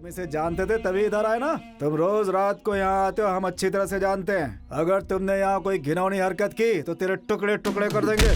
तुम इसे जानते थे तभी इधर आए ना। तुम रोज रात को यहाँ आते हो, हम अच्छी तरह से जानते हैं। अगर तुमने यहाँ कोई घिनौनी हरकत की तो तेरे टुकड़े टुकड़े कर देंगे।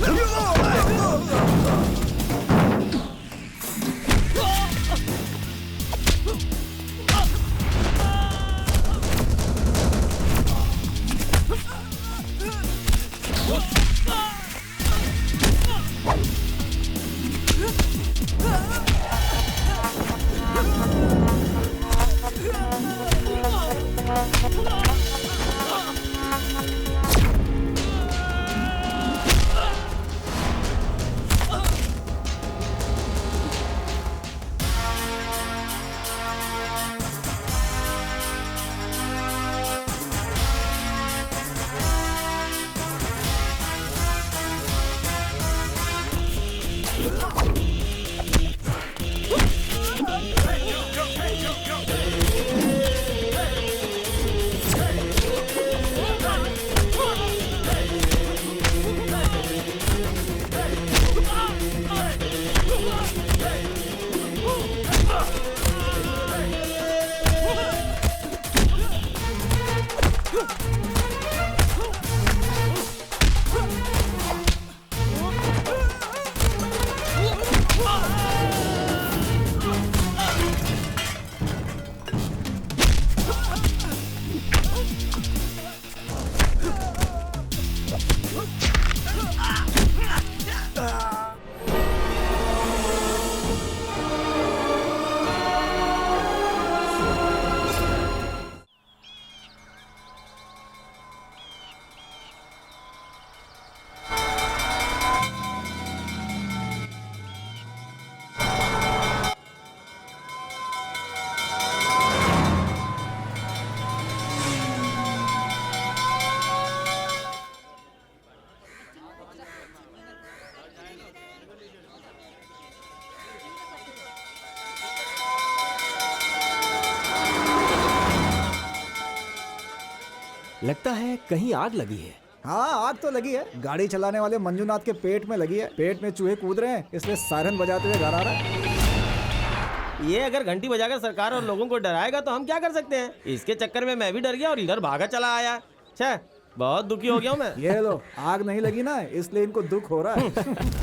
लगता है कहीं आग लगी है। हाँ, आग तो लगी है। गाड़ी चलाने वाले मंजूनाथ के पेट में लगी है। पेट में चूहे कूद रहे हैं, इसलिए सायरन बजाते हुए घर आ रहा है। ये अगर घंटी बजाकर सरकार और लोगों को डराएगा तो हम क्या कर सकते हैं। इसके चक्कर में मैं भी डर गया और इधर भागा चला आया। छे, बहुत दुखी हो गया हूँ मैं। ये लो, आग नहीं लगी ना, इसलिए इनको दुख हो रहा है।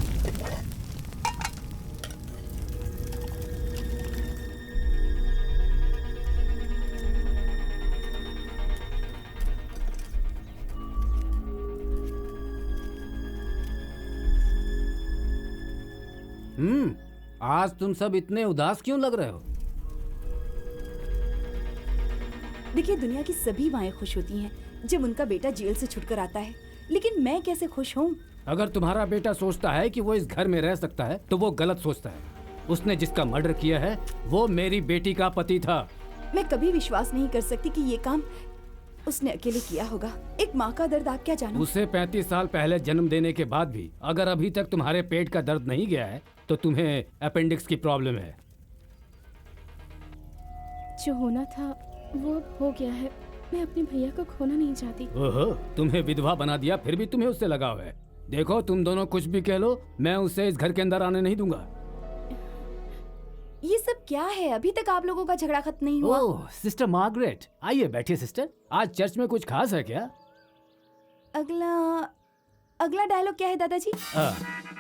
आज तुम सब इतने उदास क्यों लग रहे हो? देखिए, दुनिया की सभी माएं खुश होती हैं जब उनका बेटा जेल से छुटकर आता है, लेकिन मैं कैसे खुश हूँ? अगर तुम्हारा बेटा सोचता है कि वो इस घर में रह सकता है तो वो गलत सोचता है। उसने जिसका मर्डर किया है वो मेरी बेटी का पति था। मैं कभी विश्वास नहीं कर सकती कि ये काम उसने अकेले किया होगा। एक माँ का दर्द आप क्या जानो? उसे 35 साल पहले जन्म देने के बाद भी अगर अभी तक तुम्हारे पेट का दर्द नहीं गया है तो तुम्हें अपेंडिक्स की प्रॉब्लम है। जो होना था वो हो गया है। मैं अपने भैया को खोना नहीं चाहती। ओहो, तुम्हें विधवा बना दिया फिर भी तुम्हें उससे लगाव है। देखो, तुम दोनों कुछ भी कह लो, मैं उसे इस घर के अंदर आने नहीं दूंगा। ये सब क्या है? अभी तक आप लोगों का झगड़ा खत्म नहीं हुआ। ओह, सिस्टर मार्गरेट, आइए बैठिए सिस्टर। आज चर्च में कुछ खास है क्या? अगला डायलॉग क्या है दादाजी?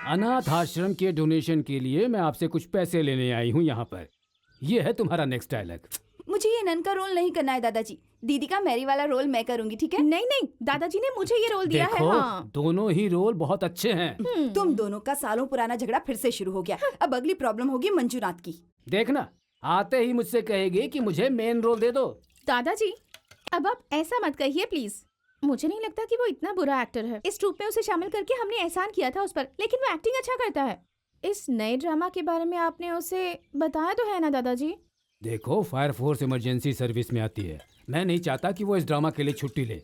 अनाथ आश्रम के डोनेशन के लिए मैं आपसे कुछ पैसे लेने आई हूँ यहाँ पर। ये है तुम्हारा नेक्स्ट डायलॉग। मुझे ये नन का रोल नहीं करना है दादाजी। दीदी का मैरी वाला रोल मैं करूंगी, ठीक है? नहीं नहीं, दादाजी ने मुझे ये रोल दिया है। देखो, हाँ। दोनों ही रोल बहुत अच्छे हैं। तुम दोनों का सालों पुराना झगड़ा फिर से शुरू हो गया। अब अगली प्रॉब्लम होगी मंजूनाथ की। देखना, आते ही मुझसे कहेगी कि मुझे मेन रोल दे दो। दादाजी, अब आप ऐसा मत कहिए प्लीज। मुझे नहीं लगता कि वो इतना बुरा एक्टर है। इस ट्रूप में उसे शामिल करके हमने एहसान किया था उस पर, लेकिन वो एक्टिंग अच्छा करता है। इस नए ड्रामा के बारे में आपने उसे बताया तो है ना दादाजी? देखो, फायर फोर्स इमरजेंसी सर्विस में आती है। मैं नहीं चाहता कि वो इस ड्रामा के लिए छुट्टी ले।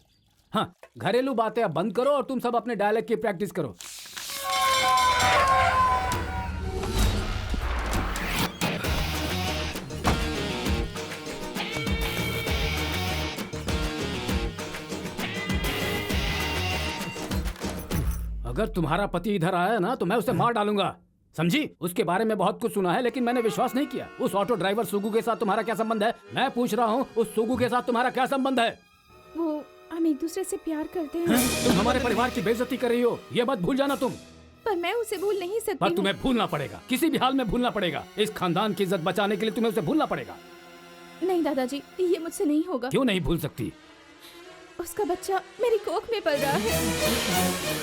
हाँ, घरेलू बातें अब बंद करो और तुम सब अपने डायलॉग की प्रैक्टिस करो। अगर तुम्हारा पति इधर आया ना तो मैं उसे मार डालूंगा। समझी? उसके बारे में बहुत कुछ सुना है लेकिन मैंने विश्वास नहीं किया। उस ऑटो ड्राइवर सुगु के साथ तुम्हारा क्या संबंध है? मैं पूछ रहा हूँ, उस सुगु के साथ तुम्हारा क्या संबंध है? वो हम एक दूसरे से प्यार करते हैं। तुम हमारे परिवार की बेइज्जती कर रही हो, ये मत भूल जाना तुम। पर मैं उसे भूल नहीं सकती पर हूँ। तुम्हें भूलना पड़ेगा, किसी भी हाल में भूलना पड़ेगा। इस खानदान की इज्जत बचाने के लिए तुम्हें उसे भूलना पड़ेगा। नहीं दादाजी, ये मुझसे नहीं होगा। क्यों नहीं भूल सकती? उसका बच्चा मेरी कोख में पल रहा है।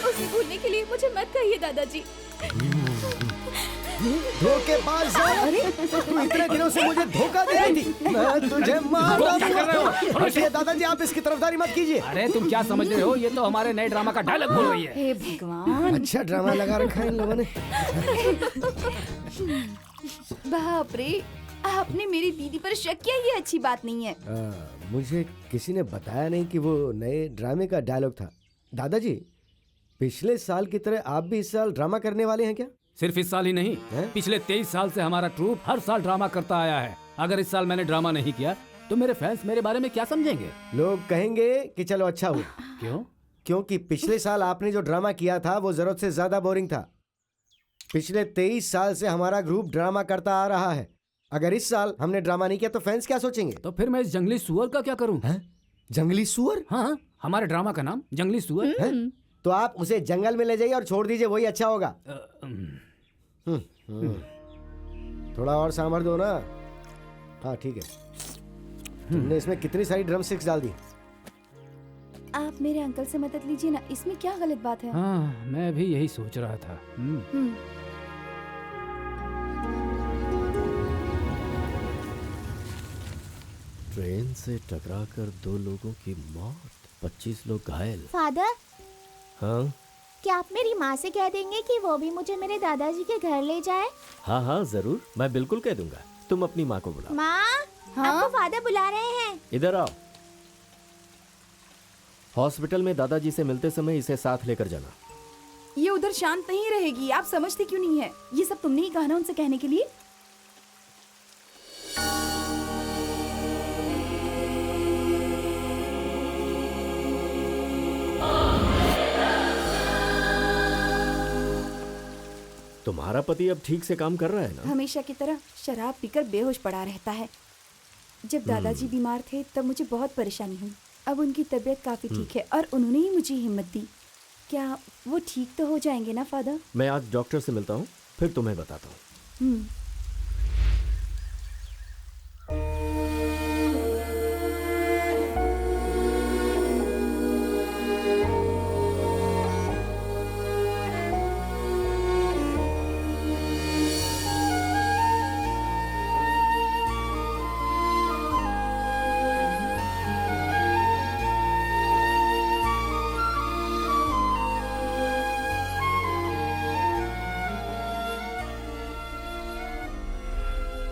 उसे भूलने के लिए मुझे मत कहिए दादाजी। धोखेबाज! तू इतने दिनों से मुझे धोखा दे रही थी। मैं तुझे मार डालूंगा। हटिए दादाजी, आप इसकी तरफदारी मत कीजिए। अरे तुम क्या समझ रहे हो? ये तो हमारे नए ड्रामा का डायलॉग बोल रही है। हे भगवान, अच्छा ड्रामा लगा रखा है इन लोगों ने। बाप रे, आपने मेरी दीदी पर शक किया, ये अच्छी बात नहीं है। मुझे किसी ने बताया नहीं कि वो नए ड्रामे का डायलॉग था। दादाजी, पिछले साल की तरह आप भी इस साल ड्रामा करने वाले हैं क्या? सिर्फ इस साल ही नहीं, पिछले 23 साल से हमारा ट्रूप हर साल ड्रामा करता आया है। अगर इस साल मैंने ड्रामा नहीं किया तो मेरे फैंस मेरे बारे में क्या समझेंगे? लोग कहेंगे कि चलो अच्छा हुआ। क्यों? क्योंकि पिछले साल आपने जो ड्रामा किया था वो जरूरत से ज्यादा बोरिंग था। पिछले 23 साल से हमारा ग्रुप ड्रामा करता आ रहा है। अगर इस साल हमने ड्रामा नहीं किया तो फैंस क्या सोचेंगे? तो फिर मैं इस जंगली सुअर का क्या करूं? जंगली सुअर? हाँ, हमारे ड्रामा का नाम जंगली सुअर है। तो आप उसे जंगल में ले जाइए और छोड़ दीजिए, वही अच्छा होगा। थोड़ा और सांभर दो ना। हाँ ठीक है। तुमने इसमें कितनी सारी ड्रम स्टिक्स डाल दी? आप मेरे अंकल से मदद लीजिए ना, इसमें क्या गलत बात है? हाँ, मैं भी यही सोच रहा था। ट्रेन से टकराकर 2 लोगों की मौत, 25 लोग घायल। फादर, हाँ क्या आप मेरी माँ से कह देंगे कि वो भी मुझे मेरे दादाजी के घर ले जाए? हाँ हाँ जरूर, मैं बिल्कुल कह दूंगा। तुम अपनी माँ को बुलाओ। माँ, आपको फादर बुला रहे हैं। इधर आओ। हॉस्पिटल में दादाजी से मिलते समय इसे साथ लेकर जाना। ये उधर शांत नहीं रहेगी, आप समझते क्यों नहीं है? ये सब तुमने ही कहा ना उनसे कहने के लिए। तुम्हारा पति अब ठीक से काम कर रहा है ना? हमेशा की तरह शराब पीकर बेहोश पड़ा रहता है। जब दादाजी बीमार थे तब मुझे बहुत परेशानी हुई। अब उनकी तबीयत काफी ठीक है और उन्होंने ही मुझे हिम्मत दी। क्या वो ठीक तो हो जाएंगे ना फादर? मैं आज डॉक्टर से मिलता हूँ, फिर तुम्हें बताता हूँ।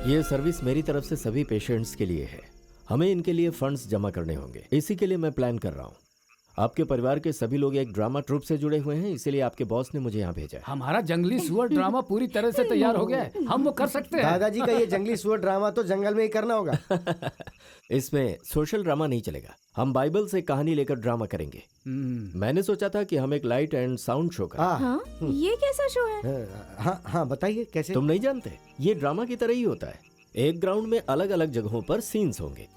ये सर्विस मेरी तरफ से सभी पेशेंट्स के लिए है। हमें इनके लिए फंड्स जमा करने होंगे, इसी के लिए मैं प्लान कर रहा हूँ। आपके परिवार के सभी लोग एक ड्रामा ट्रूप से जुड़े हुए हैं, इसीलिए आपके बॉस ने मुझे यहाँ भेजा है। हमारा जंगली सुअर ड्रामा पूरी तरह से तैयार हो गया है, हम वो कर सकते हैं। दादाजी का ये जंगली सुअर ड्रामा तो जंगल में ही करना होगा। इसमें सोशल ड्रामा नहीं चलेगा, हम बाइबल से कहानी लेकर ड्रामा करेंगे। मैंने सोचा था कि हम एक लाइट एंड साउंड शो करें। हाँ, ये कैसा शो है? हाँ हाँ बताइए कैसे? तुम नहीं जानते? ये ड्रामा की तरह ही होता है। एक ग्राउंड में अलग अलग जगहों पर सीन्स होंगे,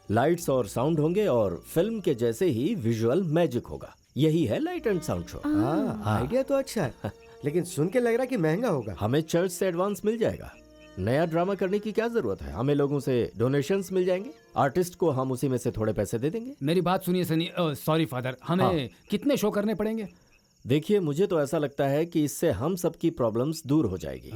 लाइट्स और साउंड होंगे और फिल्म के जैसे ही विजुअल मैजिक होगा। यही है light and sound show. Idea तो अच्छा है, लेकिन सुन के लग रहा है कि महंगा होगा। हमें चर्च से एडवांस मिल जाएगा। नया ड्रामा करने की क्या जरूरत है, हमें लोगों से डोनेशंस मिल जाएंगे, आर्टिस्ट को हम उसी में से थोड़े पैसे दे देंगे। मेरी बात सुनिए सनी, सॉरी फादर, हमें कितने शो करने पड़ेंगे? देखिए, मुझे तो ऐसा लगता है कि इससे हम सबकी प्रॉब्लम्स दूर हो जाएगी।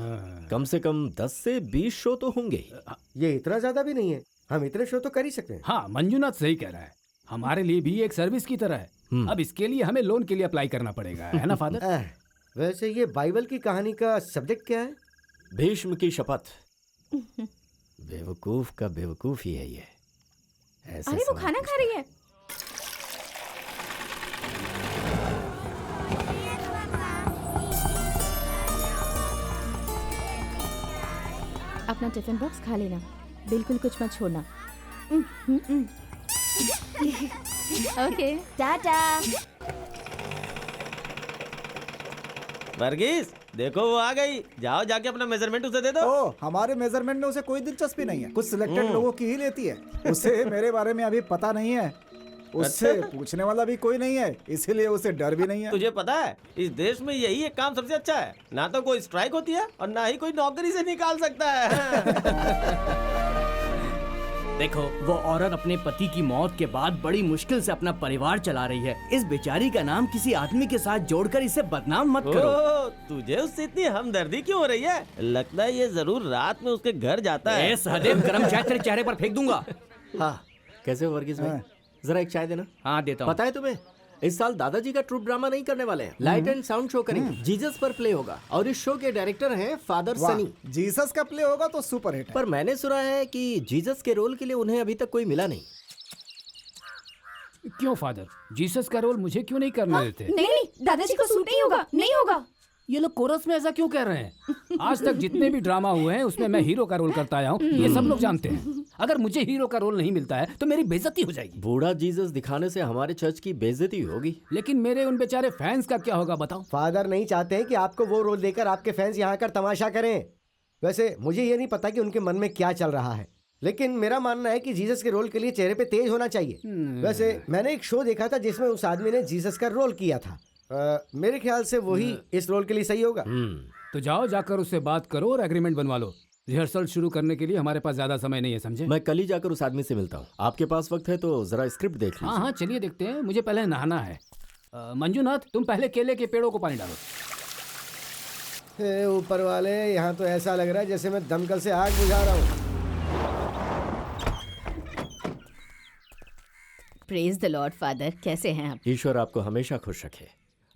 कम से कम 10 से 20 शो तो होंगे ही। ये इतना ज्यादा भी नहीं है, हम इतने शो तो कर ही सकते हैं। हाँ, मंजुनाथ सही कह रहा है, हमारे लिए भी एक सर्विस की तरह है। अब इसके लिए हमें लोन के लिए अप्लाई करना पड़ेगा, है ना फादर? वैसे ये बाइबल की कहानी का सब्जेक्ट क्या है? भीष्म की शपथ। बेवकूफ का बेवकूफ ही है ये। अरे वो खाना खा रही है। अपना टिफिन बॉक्स खा लेना, बिल्कुल कुछ मत छोड़ना। ओके, टाटा। वर्गीस देखो वो आ गई, जाओ जाके अपना मेजरमेंट उसे दे दो। ओ, हमारे मेजरमेंट में उसे कोई दिलचस्पी नहीं है, कुछ सिलेक्टेड लोगों की ही लेती है। उसे मेरे बारे में अभी पता नहीं है, उससे पूछने वाला भी कोई नहीं है, इसीलिए उसे डर भी नहीं है। तुझे पता है इस देश में यही एक काम सबसे अच्छा है, ना तो कोई स्ट्राइक होती है और ना ही कोई नौकरी से निकाल सकता है। देखो, वो औरत अपने पति की मौत के बाद बड़ी मुश्किल से अपना परिवार चला रही है। इस बेचारी का नाम किसी आदमी के साथ जोड़कर इसे बदनाम मत करो। ओ, तुझे उससे इतनी हमदर्दी क्यों हो रही है? लगता है ये जरूर रात में उसके घर जाता है। सहदेव, गरम चाय तेरे चेहरे पर फेंक दूंगा। हाँ, कैसे हो वर्गीस भाई? जरा एक चाय देना। हाँ, देता हूँ। पता है तुम्हें, इस साल दादाजी का ट्रूप ड्रामा नहीं करने वाले हैं, लाइट एंड साउंड शो करेंगे, जीसस पर प्ले होगा और इस शो के डायरेक्टर हैं फादर सनी। जीसस का प्ले होगा तो सुपर हिट है। पर मैंने सुना है कि जीसस के रोल के लिए उन्हें अभी तक कोई मिला नहीं। क्यों फादर, जीसस का रोल मुझे क्यों नहीं करने देते? नहीं नहीं, दादाजी को सूट नहीं होगा, नहीं होगा। ये लोग कोरस में ऐसा क्यों कह रहे हैं? आज तक जितने भी ड्रामा हुए हैं उसमें मैं हीरो का रोल करता आया हूँ, ये सब लोग जानते हैं। अगर मुझे हीरो का रोल नहीं मिलता है तो मेरी बेइज्जती हो जाएगी। बूढ़ा जीसस दिखाने से हमारे चर्च की बेइज्जती होगी। लेकिन मेरे उन बेचारे फैंस का क्या होगा बताओ? फादर नहीं चाहते हैं कि आपको वो रोल देकर आपके फैंस यहाँ आकर तमाशा करें। वैसे मुझे ये नहीं पता कि उनके मन में क्या चल रहा है, लेकिन मेरा मानना है कि जीसस के रोल के लिए चेहरे पे तेज होना चाहिए। वैसे मैंने एक शो देखा था जिसमें उस आदमी ने जीसस का रोल किया था। मेरे ख्याल से वही इस रोल के लिए सही होगा। तो जाओ, जाकर उससे बात करो और एग्रीमेंट बनवा लो। रिहर्सल शुरू करने के लिए हमारे पास ज्यादा समय नहीं है, समझे? मैं कल ही जाकर उस आदमी से मिलता हूँ। आपके पास वक्त है तो जरा स्क्रिप्ट देख लीजिए। हाँ हाँ, चलिए देखते हैं। मुझे पहले नहाना है। मंजूनाथ, तुम पहले केले के पेड़ों को पानी डालो। हे ऊपर वाले, यहाँ तो ऐसा लग रहा है जैसे मैं दमकल से आग बुझा रहा हूँ। प्रेज द लॉर्ड फादर, कैसे हैं आप? ईश्वर आपको हमेशा खुश रखे।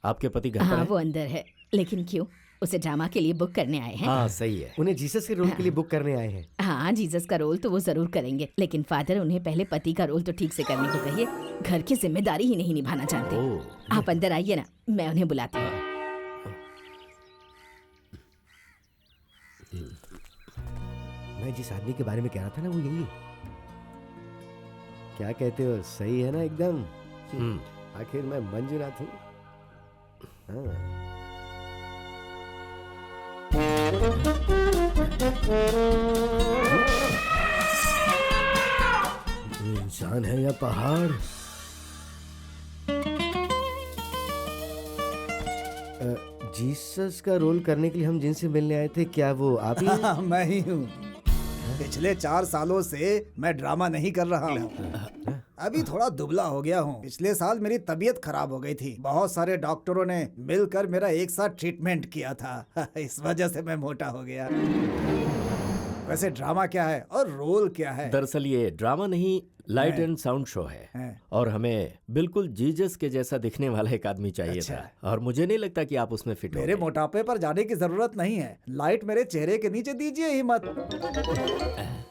आपके पति घर पर हाँ, हैं? वो अंदर है। लेकिन क्यों? उसे ड्रामा के लिए बुक करने आए हैं। हाँ, सही है। उन्हें जीसस के रोल के लिए बुक करने आए हैं। हाँ, जीसस का रोल तो वो जरूर करेंगे, लेकिन फादर उन्हें पहले पति का रोल तो ठीक से करने को कहिए। घर की जिम्मेदारी ही नहीं निभाना जानते। आप अंदर आइए ना, मैं उन्हें बुलाती हूँ। मैं जिस आदमी के बारे में कह रहा था ना, वो यही है। क्या कहते हो, सही है ना एकदम? आखिर मैं मंजूनाथ हूँ। हाँ। ये इंसान है या पहाड़? जीसस का रोल करने के लिए हम जिनसे मिलने आए थे, क्या वो आप ही हैं? मैं ही हूँ। पिछले 4 सालों से मैं ड्रामा नहीं कर रहा हूँ। अभी थोड़ा दुबला हो गया हूँ। पिछले साल मेरी तबीयत खराब हो गई थी। बहुत सारे डॉक्टरों ने मिलकर मेरा एक साथ ट्रीटमेंट किया था। इस वजह से मैं मोटा हो गया। वैसे ड्रामा क्या है और रोल क्या है? दरअसल ये ड्रामा नहीं, लाइट एंड साउंड शो है। और हमें बिल्कुल जीसस के जैसा दिखने वाला एक आदमी चाहिए था, और मुझे नहीं लगता कि आप उसमें फिट हो। मेरे मोटापे पर जाने की जरूरत नहीं है। लाइट मेरे चेहरे के नीचे दीजिए ही मत।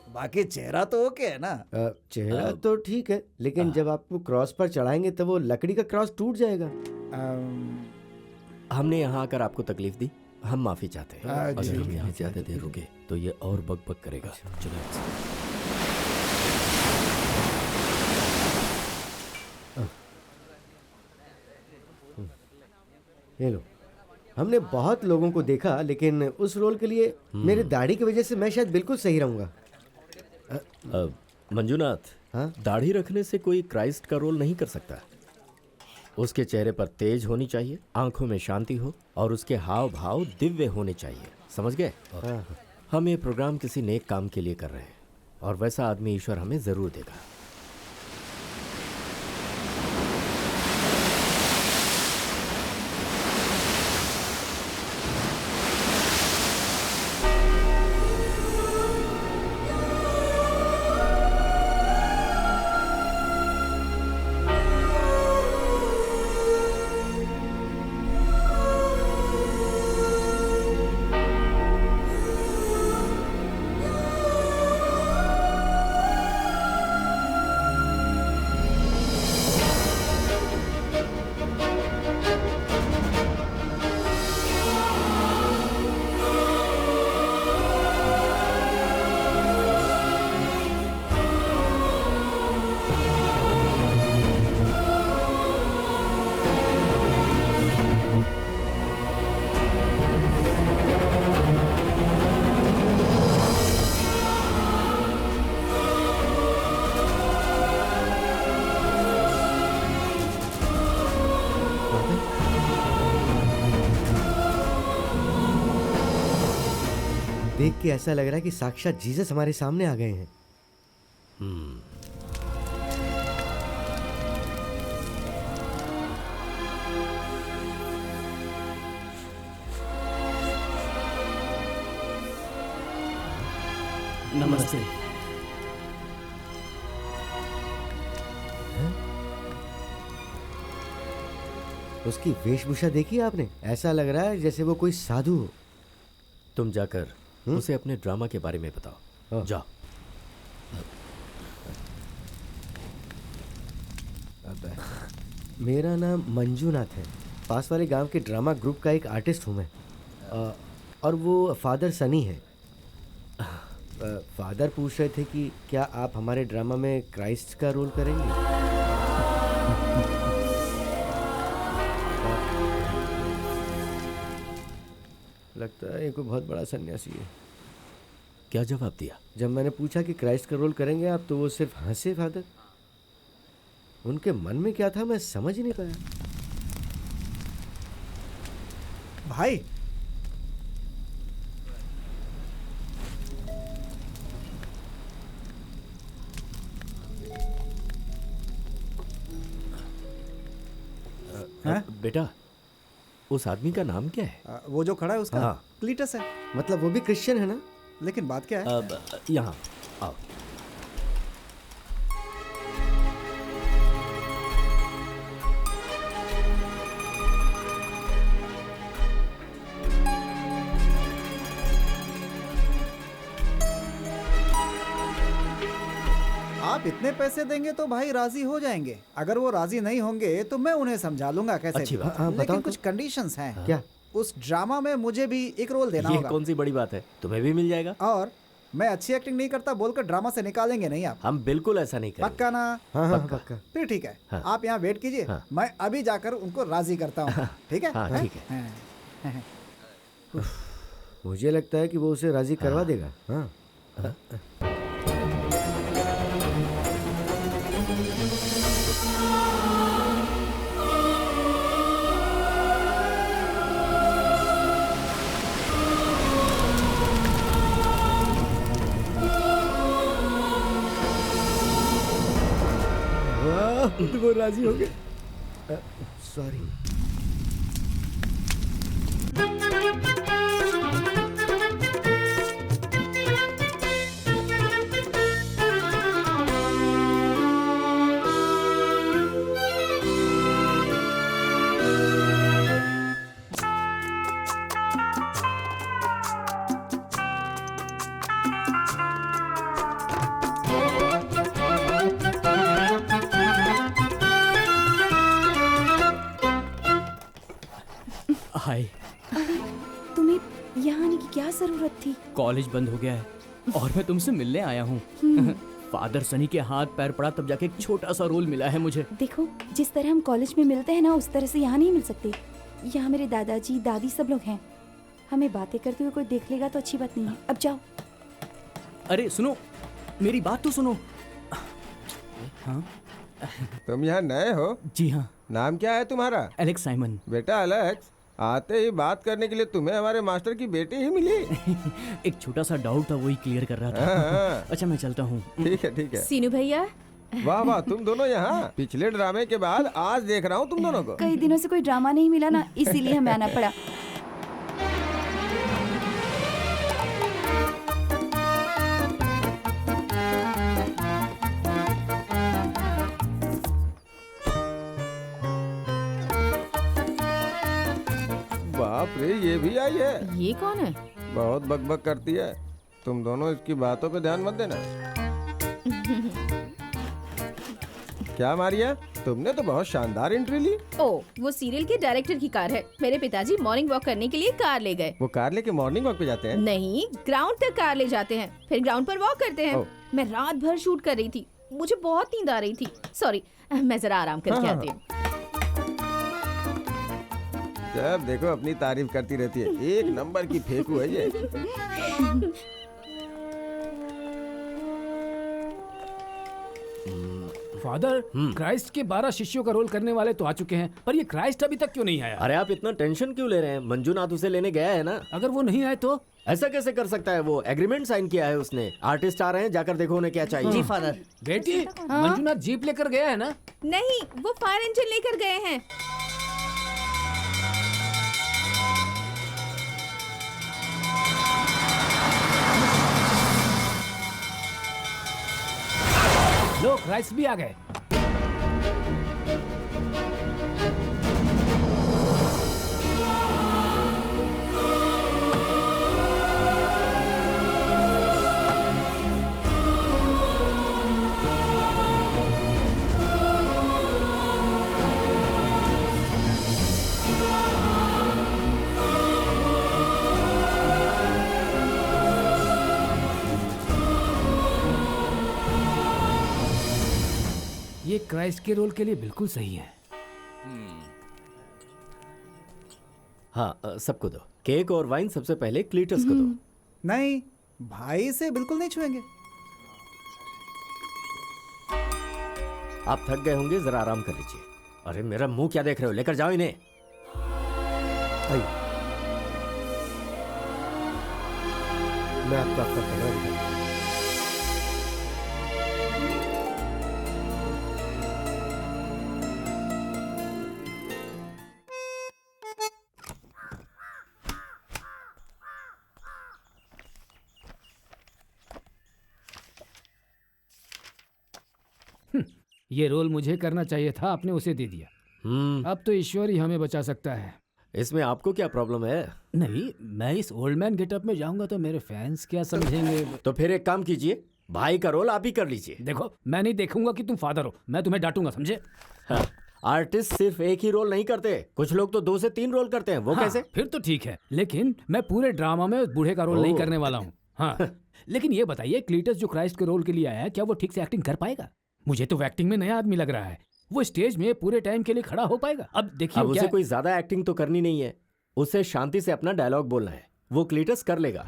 बाकी चेहरा तो ओके है ना? चेहरा तो ठीक है, लेकिन जब आपको क्रॉस पर चढ़ाएंगे तो वो लकड़ी का क्रॉस टूट जाएगा। हमने यहाँ आकर आपको तकलीफ दी, हम माफी चाहते हैं। अगर हम यहाँ ज्यादा देर रुके तो ये और बकबक करेगा। चलो। ये लो, हमने बहुत लोगों को देखा, लेकिन उस रोल के लिए मेरी दाढ़ी की वजह से मैं शायद बिल्कुल सही रहूंगा। मंजूनाथ, हाँ? दाढ़ी रखने से कोई क्राइस्ट का रोल नहीं कर सकता। उसके चेहरे पर तेज होनी चाहिए, आंखों में शांति हो और उसके हाव भाव दिव्य होने चाहिए। समझ गए? हम ये प्रोग्राम किसी नेक काम के लिए कर रहे हैं और वैसा आदमी ईश्वर हमें जरूर देगा। देख के ऐसा लग रहा है कि साक्षात जीसस हमारे सामने आ गए हैं। नमस्ते। उसकी वेशभूषा देखी आपने? ऐसा लग रहा है जैसे वो कोई साधु हो। तुम जाकर उसे अपने ड्रामा के बारे में बताओ। जाओ। मेरा नाम मंजूनाथ है। पास वाले गांव के ड्रामा ग्रुप का एक आर्टिस्ट हूँ मैं। और वो फादर सनी है। फादर पूछ रहे थे कि क्या आप हमारे ड्रामा में क्राइस्ट का रोल करेंगे? लगता है ये कोई बहुत बड़ा सन्यासी है। क्या जवाब दिया? जब मैंने पूछा कि क्राइस्ट का रोल करेंगे आप, तो वो सिर्फ हंसे। फादर, उनके मन में क्या था मैं समझ ही नहीं पाया। भाई, बेटा, उस आदमी का नाम क्या है? वो जो खड़ा है उसका हाँ। क्लीटस है। मतलब वो भी क्रिश्चियन है ना? लेकिन बात क्या है? यहाँ आओ। आप इतने पैसे देंगे तो भाई राजी हो जाएंगे। अगर वो राजी नहीं होंगे तो मैं उन्हें समझा लूंगा कैसे अच्छी भी। बात। हाँ, लेकिन बताओ कुछ कंडीशंस हैं। क्या? उस ड्रामा में मुझे भी एक रोल देना ये होगा। कौन सी बड़ी बात है, तुम्हें भी मिल जाएगा। और मैं अच्छी एक्टिंग नहीं करता बोलकर ड्रामा से निकालेंगे नहीं आप? हम बिल्कुल ऐसा नहीं करेंगे। पक्का ना? हाँ हाँ पक्का। फिर ठीक है। हाँ। आप यहाँ वेट कीजिए। हाँ। मैं अभी जाकर उनको राजी करता हूँ। ठीक है? हाँ, ठीक है। हाँ। मुझे लगता है कि वो उसे राजी करवा देगा। हाँ। वो राजी हो गए। सॉरी। हाय। तुम्हें यहाँ आने की क्या जरूरत थी? कॉलेज बंद हो गया है और मैं तुमसे मिलने आया हूँ। फादर सनी के हाथ पैर पड़ा तब जाके एक छोटा सा रोल मिला है मुझे। देखो, जिस तरह हम कॉलेज में मिलते हैं ना, उस तरह से यहाँ नहीं मिल सकते। यहाँ मेरे दादाजी दादी सब लोग हैं। हमें बातें करते हुए कोई देख लेगा तो अच्छी बात नहीं है। अब जाओ। अरे सुनो, मेरी बात तो सुनो। हाँ? तुम यहाँ नए हो? जी हाँ। नाम क्या है तुम्हारा? Alex Simon. बेटा एलेक्स, आते ही बात करने के लिए तुम्हें हमारे मास्टर की बेटी ही मिली। एक छोटा सा डाउट था, वही क्लियर कर रहा था। अच्छा मैं चलता हूँ। ठीक है ठीक है। सीनू भैया, वाह वाह, तुम दोनों यहाँ। पिछले ड्रामे के बाद आज देख रहा हूँ तुम दोनों को। कई दिनों से कोई ड्रामा नहीं मिला ना, इसीलिए हमें आना पड़ा। बाप रे, ये भी आई है। ये कौन है? बहुत बकबक करती है। तुम दोनों इसकी बातों पे ध्यान मत देना। क्या मारिया, तुमने तो बहुत शानदार एंट्री ली। ओ, वो सीरियल के डायरेक्टर की कार है। मेरे पिताजी मॉर्निंग वॉक करने के लिए कार ले गए। वो कार लेके मॉर्निंग वॉक पे जाते हैं? नहीं, ग्राउंड तक कार ले जाते हैं, फिर ग्राउंड पर वॉक करते हैं। ओह। मैं रात भर शूट कर रही थी, मुझे बहुत नींद आ रही थी। सॉरी, मैं जरा आराम करके हाँ, आती हूँ। जब देखो अपनी तारीफ करती रहती है। एक नंबर की फेंकू है ये। फादर, क्राइस्ट के 12 शिष्यों का रोल करने वाले तो आ चुके हैं, पर ये क्राइस्ट अभी तक क्यों नहीं आया? अरे आप इतना टेंशन क्यों ले रहे हैं? मंजूनाथ उसे लेने गया है ना। अगर वो नहीं आए तो ऐसा कैसे कर सकता है? वो एग्रीमेंट साइन किया है उसने। आर्टिस्ट आ रहे हैं, जाकर देखो उन्हें क्या चाहिए। जी फादर। बेटी, मंजुनाथ जीप लेकर गया है ना? नहीं, वो फायर इंजन लेकर गए हैं। लो, क्राइस्ट भी आ गए। ये क्राइस्ट के रोल के लिए बिल्कुल सही है। हाँ, सबको दो। केक और वाइन सबसे पहले क्लीटस को दो। नहीं, भाई से बिल्कुल नहीं छुएंगे। आप थक गए होंगे, जरा आराम कर लीजिए। अरे मेरा मुंह क्या देख रहे हो, लेकर जाओ इन्हें। मैं आपको आपका कैमरा दिखाऊंगा। ये रोल मुझे करना चाहिए था, आपने उसे दे दिया। अब तो ईश्वर ही हमें बचा सकता है। इसमें आपको क्या प्रॉब्लम है? नहीं, मैं इस ओल्ड मैन गेटअप में जाऊंगा तो मेरे फैंस क्या समझेंगे? तो फिर एक काम कीजिए, भाई का रोल आप ही कर लीजिए। देखो, मैं नहीं देखूंगा कि तुम फादर हो, मैं तुम्हें डांटूंगा, समझे? हाँ, आर्टिस्ट सिर्फ एक ही रोल नहीं करते, कुछ लोग तो 2 से 3 रोल करते हैं। वो कैसे? फिर तो ठीक है, लेकिन मैं पूरे ड्रामा में उस बूढ़े का रोल नहीं करने वाला हूँ। हाँ, लेकिन ये बताइए, क्लीटस जो क्राइस्ट के रोल के लिए आया है, क्या वो ठीक से एक्टिंग कर पाएगा? मुझे तो एक्टिंग में नया आदमी लग रहा है। वो स्टेज में पूरे टाइम के लिए खड़ा हो पाएगा? अब देखिए, अब उसे कोई ज्यादा एक्टिंग तो करनी नहीं है, उसे शांति से अपना डायलॉग बोलना है। वो क्लीटस कर लेगा।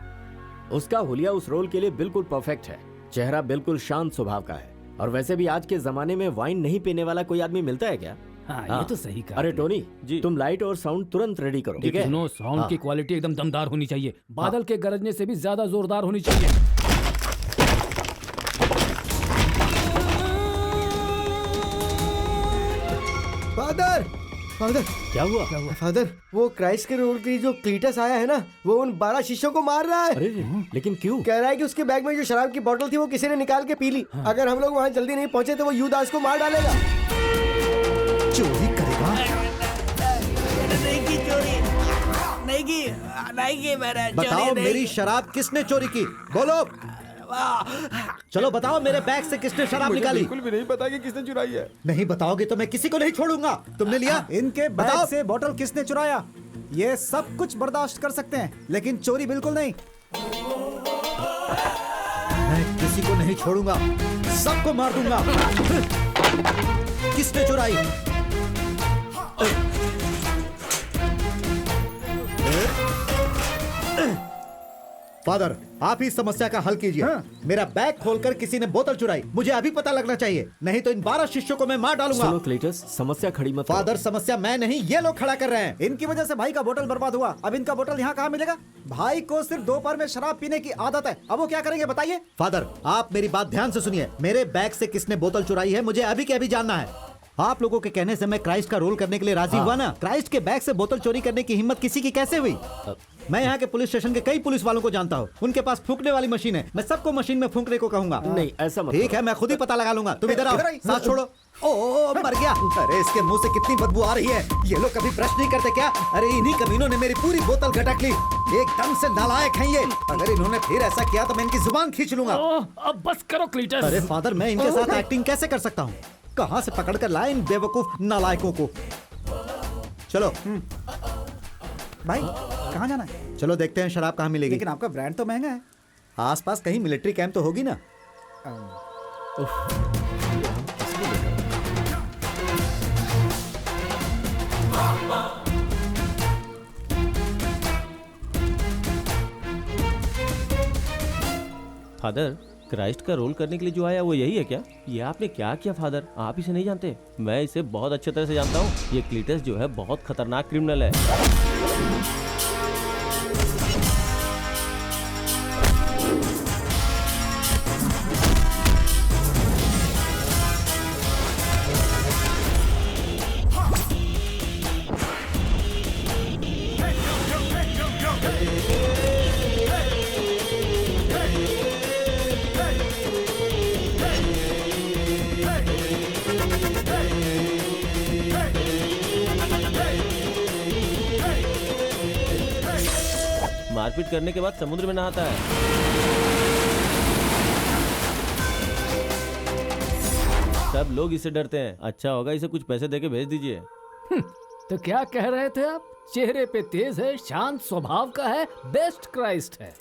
उसका हुलिया उस रोल के लिए बिल्कुल परफेक्ट है। चेहरा बिल्कुल शांत स्वभाव का है, और वैसे भी आज के जमाने में वाइन नहीं पीने वाला कोई आदमी मिलता है क्या? हाँ, ये तो सही कहा। अरे टोनी जी, तुम लाइट और साउंड तुरंत रेडी करो, ठीक है? सुनो, साउंड की क्वालिटी एकदम दमदार होनी चाहिए। बादल के गरजने से भी ज्यादा जोरदार होनी चाहिए। फादर, फादर, क्या हुआ? फादर, वो क्राइस्ट के रोल के लिए जो क्लीटस आया है ना, वो उन 12 शिष्यों को मार रहा है। अरे लेकिन क्यों? कह रहा है कि उसके बैग में जो शराब की बोतल थी वो किसी ने निकाल के पी ली। अगर हम लोग वहाँ जल्दी नहीं पहुँचे तो वो यूदास को मार डालेगा। चोरी करेगा? नहीं की चोरी, नहीं की मैंने। बताओ, मेरी शराब किसने चोरी की? बोलो। चलो बताओ, मेरे बैग से किसने शराब निकाली? बिल्कुल भी नहीं पता कि किसने चुराई है। नहीं बताओगे तो मैं किसी को नहीं छोड़ूंगा। तुमने लिया? इनके बैग से बोतल किसने चुराया? ये सब कुछ बर्दाश्त कर सकते हैं, लेकिन चोरी बिल्कुल नहीं। मैं किसी को नहीं छोड़ूंगा, सबको मार दूंगा। किसने चुराई? फादर, आप ही समस्या का हल कीजिए। मेरा बैग खोलकर किसी ने बोतल चुराई, मुझे अभी पता लगना चाहिए, नहीं तो इन 12 शिष्यों को मैं मार डालूंगा। सुनो क्लीटस, समस्या खड़ी मत करो। फादर, समस्या मैं नहीं, ये लोग खड़ा कर रहे हैं। इनकी वजह से भाई का बोतल बर्बाद हुआ। अब इनका बोतल यहाँ कहाँ मिलेगा? भाई को सिर्फ दोपहर में शराब पीने की आदत है, अब वो क्या करेंगे बताइए? फादर, आप मेरी बात ध्यान से सुनिए। मेरे बैग से किसने बोतल चुराई है मुझे अभी के अभी जानना है। आप लोगों के कहने से मैं क्राइस्ट का रोल करने के लिए राजी हुआ ना। क्राइस्ट के बैग से बोतल चोरी करने की हिम्मत किसी की कैसे हुई? मैं यहाँ के पुलिस स्टेशन के कई पुलिस वालों को जानता हूँ, उनके पास फूंकने वाली मशीन है। मैं सबको मशीन में फूंकने को कहूंगा। नहीं, ऐसा मत। ठीक है, मैं खुद ही पता लगा लूंगा। तुम इधर आओ, साथ छोड़ो। ओ, मर गया। अरे इसके मुंह से कितनी बदबू आ रही है। ये लोग कभी ब्रश नहीं करते क्या? अरे इन्हीं कमीनों ने मेरी पूरी बोतल गटक ली। एकदम से नालायक हैं ये। अगर इन्होंने फिर ऐसा किया तो मैं इनकी जुबान खींच लूंगा। अब बस करो क्लीटस। अरे फादर, मैं इनके साथ एक्टिंग कैसे कर सकता हूँ? कहाँ से पकड़ कर लाए इन बेवकूफ नालायकों को? चलो भाई, कहाँ जाना है? चलो देखते हैं शराब कहाँ मिलेगी। लेकिन आपका ब्रांड तो महंगा है। आसपास कहीं मिलिट्री कैंप तो होगी ना। फादर, क्राइस्ट का रोल करने के लिए जो आया वो यही है क्या? ये आपने क्या किया फादर? आप इसे नहीं जानते? मैं इसे बहुत अच्छे तरह से जानता हूँ। ये क्लीटस जो है बहुत खतरनाक क्रिमिनल है। मारपीट करने के बाद समुद्र में नहाता है। सब लोग इससे डरते हैं। अच्छा होगा इसे कुछ पैसे देके भेज दीजिए। तो क्या कह रहे थे आप? चेहरे पे तेज है, शांत स्वभाव का है, बेस्ट क्राइस्ट है।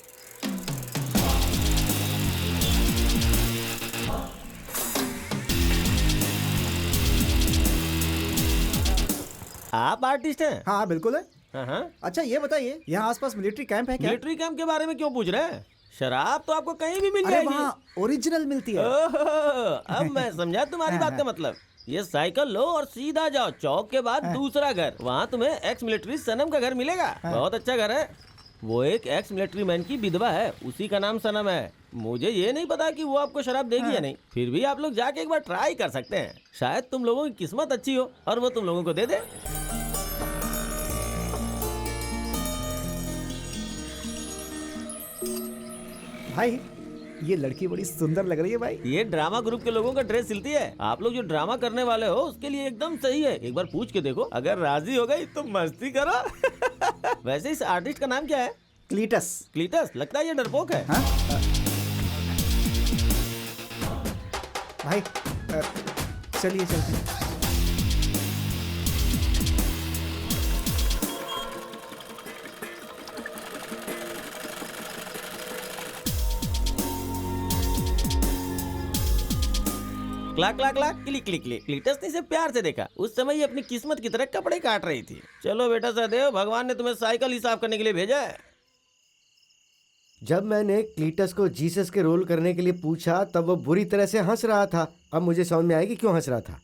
आप आर्टिस्ट हैं? हाँ बिल्कुल है। हाँ। अच्छा ये बताइए, यहाँ आसपास मिलिट्री कैंप है क्या? मिलिट्री कैंप के बारे में क्यों पूछ रहे हैं? शराब तो आपको कहीं भी मिल अरे जाएगी। वहाँ ओरिजिनल मिलती है। ओहो, अब मैं समझा तुम्हारी बात का मतलब। ये साइकिल लो और सीधा जाओ चौक के बाद दूसरा घर, वहाँ तुम्हें एक्स मिलिट्री सनम का घर मिलेगा। बहुत अच्छा घर है। वो एक एक्स मिलिट्री मैन की विधवा है, उसी का नाम सनम है। मुझे ये नहीं पता कि वो आपको शराब देगी या नहीं, फिर भी आप लोग जाके एक बार ट्राई कर सकते हैं। शायद तुम लोगों की किस्मत अच्छी हो और वो तुम लोगों को दे दे। भाई ये लड़की बड़ी सुंदर लग रही है भाई। ये ड्रामा ग्रुप के लोगों का ड्रेस सिलती है। आप लोग जो ड्रामा करने वाले हो उसके लिए एकदम सही है। एक बार पूछ के देखो, अगर राजी हो गई तो मस्ती करो। वैसे इस आर्टिस्ट का नाम क्या है? क्लीटस। क्लीटस? लगता है ये डरपोक है। भाई चलिए चलते हैं। क्लाक क्लाक क्लाक क्लिक क्लिक क्लिक। क्लीटस ने इसे प्यार से देखा। उस समय ये अपनी किस्मत की तरह कपड़े काट रही थी। चलो बेटा सहदेव, भगवान ने तुम्हें साइकिल ही साफ करने के लिए भेजा है। जब मैंने क्लीटस को जीसस के रोल करने के लिए पूछा तब वो बुरी तरह से हंस रहा था। अब मुझे समझ में आया कि क्यों हंस रहा था।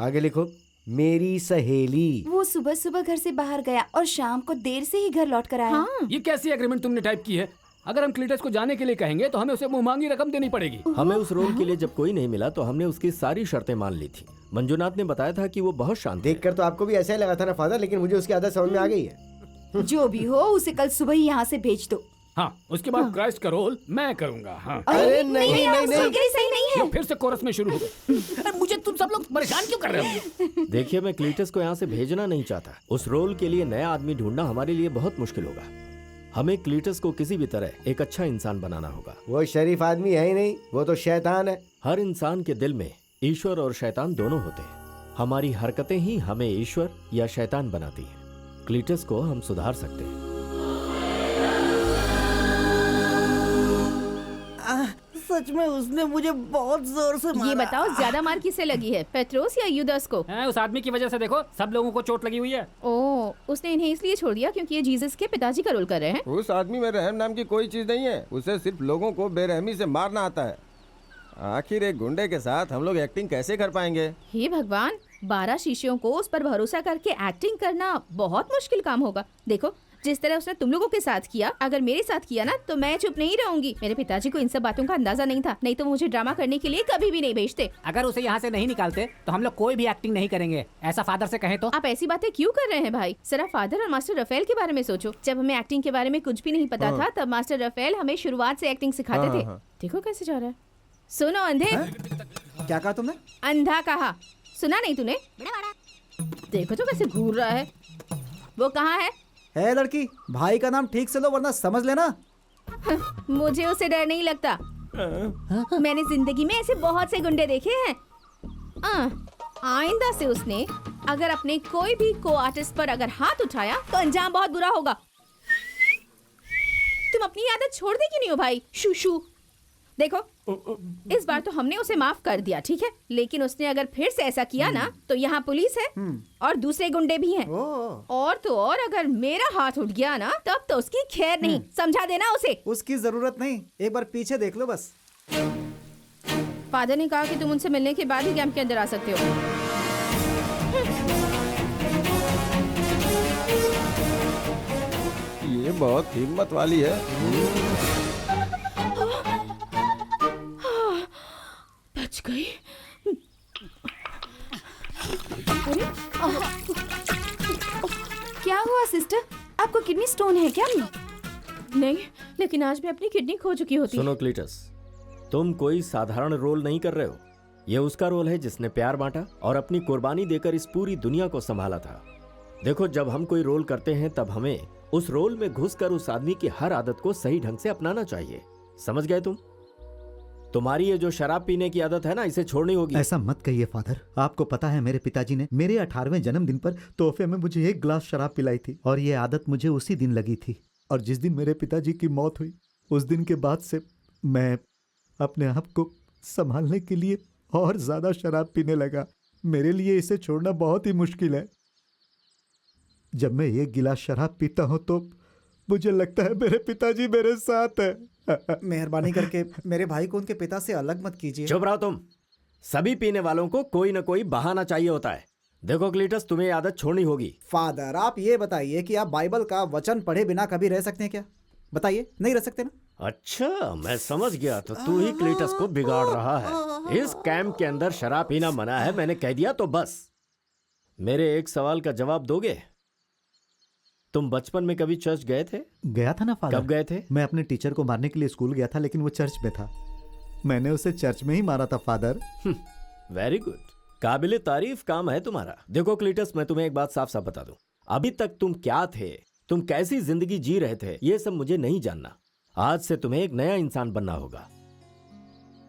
आगे लिखो। मेरी सहेली। वो सुबह सुबह घर से बाहर गया और शाम को देर से ही घर लौट कर आया। ये कैसी एग्रीमेंट तुमने टाइप की है? अगर हम क्लीटस को जाने के लिए कहेंगे तो हमें उसे मुंहमांगी रकम देनी पड़ेगी। हमें उस रोल के लिए जब कोई नहीं मिला तो हमने उसकी सारी शर्तें मान ली थी। मंजुनाथ ने बताया था कि वो बहुत शांत है। देखकर तो आपको भी ऐसा ही लगा था ना फादर, लेकिन मुझे उसकी आदत समझ में आ गई है। जो भी हो उसे कल सुबह ही यहाँ से भेज दो। हाँ, उसके बाद क्राइस्ट का रोल मैं करूँगा। हाँ। अरे नहीं नहीं नहीं, सही नहीं है। फिर से कोरस में शुरू हो गए। मुझे तुम सब लोग परेशान क्यों कर रहे हो? देखिए, मैं क्लीटस को यहाँ से भेजना नहीं चाहता। उस रोल के लिए नया आदमी ढूंढना हमारे लिए बहुत मुश्किल होगा। हमें क्लीटस को किसी भी तरह एक अच्छा इंसान बनाना होगा। वो शरीफ आदमी है ही नहीं, वो तो शैतान है। हर इंसान के दिल में ईश्वर और शैतान दोनों होते हैं। हमारी हरकतें ही हमें ईश्वर या शैतान बनाती हैं। क्लीटस को हम सुधार सकते हैं। सच में उसने मुझे बहुत जोर से मारा। ये बताओ ज्यादा मार किसे लगी है, पेट्रोस या यूदास को? उस आदमी की वजह से देखो सब लोगों को चोट लगी हुई है। ओह, उसने इन्हें इसलिए छोड़ दिया क्योंकि ये जीसस के पिताजी का रोल कर रहे हैं। उस आदमी में रहम नाम की कोई चीज नहीं है। उसे सिर्फ लोगों को बेरहमी से मारना आता है। आखिर एक गुंडे के साथ हम लोग एक्टिंग कैसे कर पाएंगे? हे भगवान, 12 शिष्यों को उस पर भरोसा करके एक्टिंग करना बहुत मुश्किल काम होगा। देखो जिस तरह उसने तुम लोगों के साथ किया, अगर मेरे साथ किया ना तो मैं चुप नहीं रहूंगी। मेरे पिताजी को इन सब बातों का अंदाजा नहीं था, नहीं तो मुझे ड्रामा करने के लिए कभी भी नहीं भेजते। अगर उसे यहाँ से नहीं निकालते तो हम लोग कोई भी एक्टिंग नहीं करेंगे, ऐसा फादर से कहें तो। आप ऐसी बातें क्यों कर रहे हैं भाई? जरा फादर और मास्टर रफेल के बारे में सोचो। जब हमें एक्टिंग के बारे में कुछ भी नहीं पता था तब मास्टर रफेल हमें शुरुआत से एक्टिंग सिखाते थे। देखो कैसे जा रहा है। सुनो अंधे। क्या कहा तुमने? अंधा कहा, सुना नहीं तूने? देखो तो कैसे घूर रहा है। वो कहाँ है? है लड़की, भाई का नाम ठीक से लो वरना समझ लेना। मुझे उसे डर नहीं लगता। मैंने जिंदगी में ऐसे बहुत से गुंडे देखे हैं। आइंदा से उसने अगर अपने कोई भी को आर्टिस्ट पर अगर हाथ उठाया तो अंजाम बहुत बुरा होगा। तुम अपनी आदत छोड़ते क्यों नहीं हो भाई? शू देखो, इस बार तो हमने उसे माफ कर दिया, ठीक है, लेकिन उसने अगर फिर से ऐसा किया ना तो यहाँ पुलिस है और दूसरे गुंडे भी हैं। और तो और अगर मेरा हाथ उठ गया ना तब तो उसकी खैर नहीं। समझा देना उसे। उसकी जरूरत नहीं, एक बार पीछे देख लो बस। फादर ने कहा कि तुम उनसे मिलने के बाद ही कैंप के अंदर आ सकते हो। ये बहुत हिम्मत वाली है। बच गई। अरे क्या हुआ सिस्टर? आपको किडनी स्टोन है क्या? नहीं, लेकिन आज मैं अपनी किडनी खो चुकी होती। सुनो क्लीटस, तुम कोई साधारण रोल नहीं कर रहे हो। ये उसका रोल है जिसने प्यार बांटा और अपनी कुर्बानी देकर इस पूरी दुनिया को संभाला था। देखो, जब हम कोई रोल करते हैं तब हमें उस रोल में घुसकर उस आदमी की हर आदत को सही ढंग से अपनाना चाहिए। समझ गए तुम? तुम्हारी ये जो शराब पीने की आदत है ना, इसे छोड़नी होगी। ऐसा मत कहिए फादर। आपको पता है मेरे पिताजी ने मेरे 18वें जन्मदिन पर तोहफे में मुझे 1 गिलास शराब पिलाई थी, और ये आदत मुझे उसी दिन लगी थी। और जिस दिन मेरे पिताजी की मौत हुई, उस दिन के बाद से मैं अपने आप को संभालने के लिए और ज्यादा शराब पीने लगा। मेरे लिए इसे छोड़ना बहुत ही मुश्किल है। जब मैं 1 गिलास शराब पीता हूँ तो मुझे लगता है मेरे पिताजी मेरे साथ है। मेहरबानी करके मेरे भाई को उनके पिता से अलग मत कीजिए। चुप रहो तुम। सभी पीने वालों को कोई ना कोई बहाना चाहिए होता है। देखो क्लीटस, तुम्हें ये आदत छोड़नी होगी। फादर, आप ये बताइए कि आप बाइबल का वचन पढ़े बिना कभी रह सकते हैं क्या? बताइए, नहीं रह सकते ना? अच्छा, मैं समझ गया। तो तू ही क्लीटस को बिगाड़ रहा है। इस कैंप के अंदर शराब पीना मना है, मैंने कह दिया तो बस। मेरे एक सवाल का जवाब दोगे? तुम बचपन में कभी चर्च गए थे? गया था ना फादर। कब गए थे? मैं अपने टीचर को मारने के लिए स्कूल गया था, लेकिन वो चर्च में था। मैंने उसे चर्च में ही मारा था फादर। वेरी गुड, काबिले तारीफ काम है तुम्हारा। देखो क्लीटस, मैं तुम्हें एक बात साफ साफ बता दूं। अभी तक तुम क्या थे, तुम कैसी जिंदगी जी रहे थे, ये सब मुझे नहीं जानना। आज से तुम्हें एक नया इंसान बनना होगा,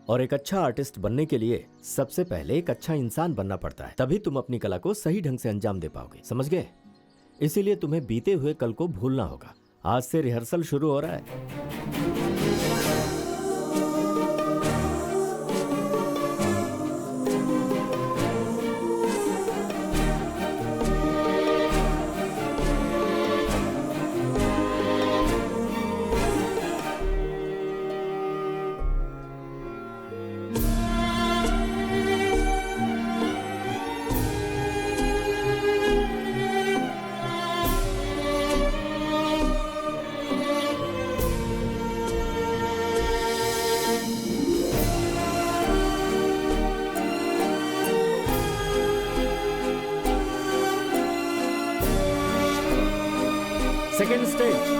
और एक अच्छा आर्टिस्ट बनने के लिए सबसे पहले एक अच्छा इंसान बनना पड़ता है। तभी तुम अपनी कला को सही ढंग से अंजाम दे पाओगे। समझ गए? इसीलिए तुम्हें बीते हुए कल को भूलना होगा। आज से रिहर्सल शुरू हो रहा है। Second stage.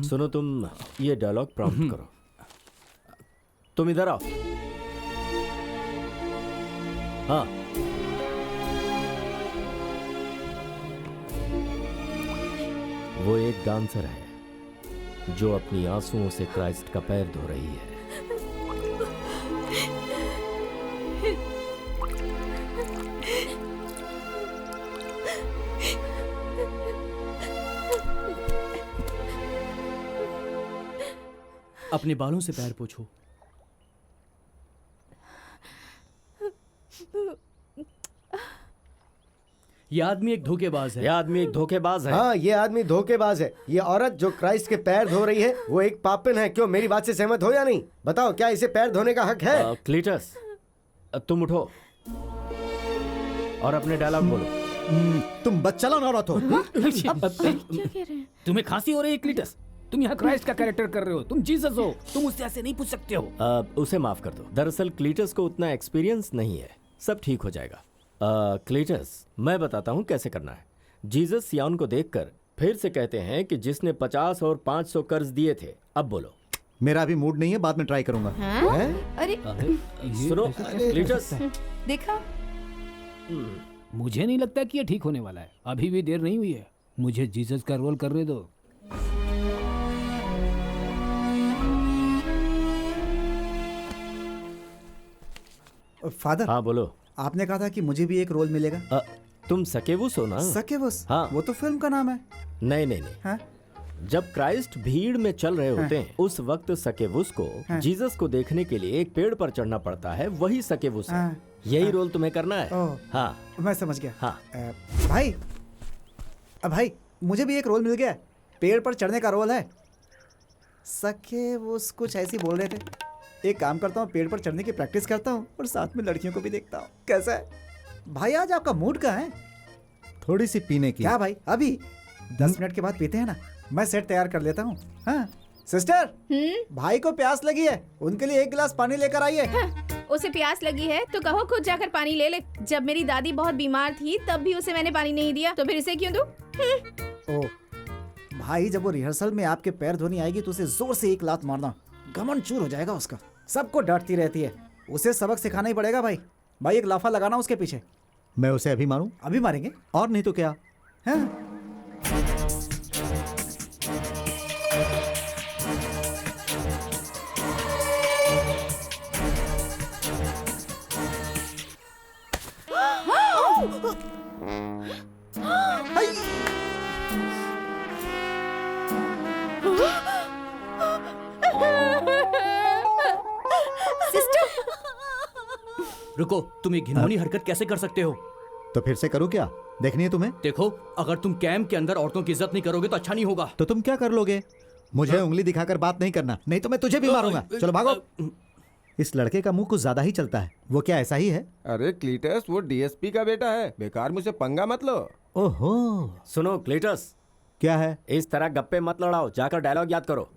सुनो, तुम ये डायलॉग प्रॉम्प्ट करो। तुम इधर आओ। हाँ, वो एक डांसर है जो अपनी आंसुओं से क्राइस्ट का पैर धो रही है। अपने बालों से पैर पोंछो। ये आदमी एक धोखेबाज है। ये आदमी एक धोखेबाज है। हाँ, ये आदमी धोखेबाज है। ये औरत जो क्राइस्ट के पैर धो रही है, वो एक पापिन है। क्यों, मेरी बात से सहमत हो या नहीं? बताओ, क्या इसे पैर धोने का हक है? क्लीटस, तुम उठो और अपने डायलॉग बोलो। तुम बच्चा ना औरत हो। क्या कह रहे हैं? तुम्हें खांसी हो रही है क्लीटस? तुम यहाँ क्राइस्ट का कैरेक्टर कर रहे हो, तुम जीसस हो, तुम उससे ऐसे नहीं पूछ सकते हो। उसे माफ कर दो। दरअसल क्लीटस को उतना एक्सपीरियंस नहीं है, सब ठीक हो जाएगा। क्लीटस, मैं बताता हूँ कैसे करना है। जीसस सियान को देखकर फिर से कहते हैं कि जिसने 50 और 500 कर्ज दिए थे। अब बोलो। मेरा अभी मूड नहीं है, बाद में ट्राई करूंगा। अरे सुनो क्लीटस, देखा, मुझे नहीं लगता कि ये ठीक होने वाला है। अभी भी देर नहीं हुई है, मुझे जीसस का रोल करने दो। फादर, हाँ बोलो। आपने कहा था कि मुझे भी एक रोल मिलेगा। तुम सकेवुस हो ना? सकेवुस? हाँ, वो तो फिल्म का नाम है। नहीं नहीं नहीं। हाँ? जब क्राइस्ट भीड़ में चल रहे होते हैं, उस वक्त सकेवुस को जीसस को देखने के लिए एक पेड़ पर चढ़ना पड़ता है, वही सकेवुस है। यही रोल तुम्हें करना है। हाँ, मैं समझ गया। हाँ भाई, भाई मुझे भी एक रोल मिल गया। पेड़ पर चढ़ने का रोल है। सकेवुस कुछ ऐसी बोल रहे थे। एक काम करता हूँ, पेड़ पर चढ़ने की प्रैक्टिस करता हूँ और साथ में लड़कियों को भी देखता हूँ। कैसा है भाई? आज आपका मूड कहाँ है? थोड़ी सी पीने की। क्या भाई? अभी 10 मिनट के बाद पीते हैं ना। मैं सेट तैयार कर लेता हूँ। हाँ, सिस्टर, भाई को प्यास लगी है, उनके लिए 1 गिलास पानी लेकर आइए। उसे प्यास लगी है तो कहो खुद जाकर पानी ले ले। जब मेरी दादी बहुत बीमार थी तब भी उसे मैंने पानी नहीं दिया, तो फिर इसे क्यों दूं? ओ भाई, जब वो रिहर्सल में आपके पैर धोनी आएगी तो उसे जोर से 1 लात मारना, घमंड चूर हो जाएगा उसका। सबको डांटती रहती है, उसे सबक सिखाना ही पड़ेगा भाई। भाई एक लाफा लगाना उसके पीछे। मैं उसे अभी मारूं? अभी मारेंगे और नहीं तो क्या। हाँ? रुको, तुम ये घिनौनी हरकत कैसे कर सकते हो? तो फिर से करूं क्या? देखनी है तुम्हें? देखो, अगर तुम कैंप के अंदर औरतों की इज्जत नहीं करोगे तो अच्छा नहीं होगा। तो तुम क्या कर लोगे? मुझे उंगली दिखाकर बात नहीं करना, नहीं तो मैं तुझे भी मारूंगा। चलो भागो। इस लड़के का मुंह कुछ ज्यादा ही चलता है। वो क्या ऐसा ही है? अरे क्लीटस, वो डीएसपी का बेटा है, बेकार मुझे पंगा मत लो। ओहो, सुनो क्लीटस, क्या है? इस तरह गप्पे मत लड़ाओ, जाकर डायलॉग याद करो।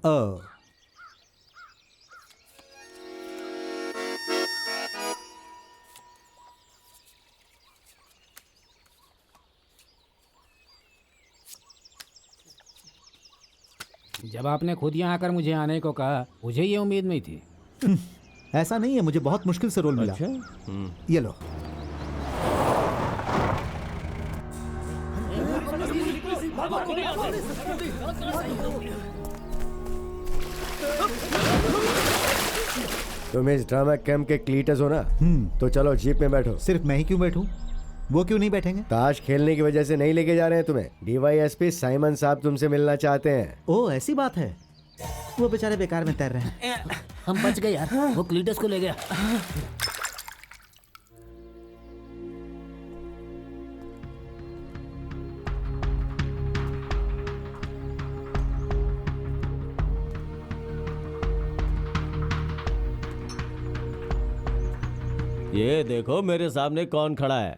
जब आपने खुद यहाँ आकर मुझे आने को कहा, मुझे ये उम्मीद नहीं थी। ऐसा नहीं है, मुझे बहुत मुश्किल से रोल मिला। ये लो। तुम इस ड्रामा कैंप के क्लीटस हो ना? तो चलो जीप में बैठो। सिर्फ मैं ही क्यों बैठूं? वो क्यों नहीं बैठेंगे? ताश खेलने की वजह से नहीं लेके जा रहे हैं तुम्हें। डीवाईएसपी साइमन साहब तुमसे मिलना चाहते हैं। ओ ऐसी बात है। वो बेचारे बेकार में तैर रहे हैं। हम बच गए यार, वो क्लीटस को ले गया। ये देखो मेरे सामने कौन खड़ा है,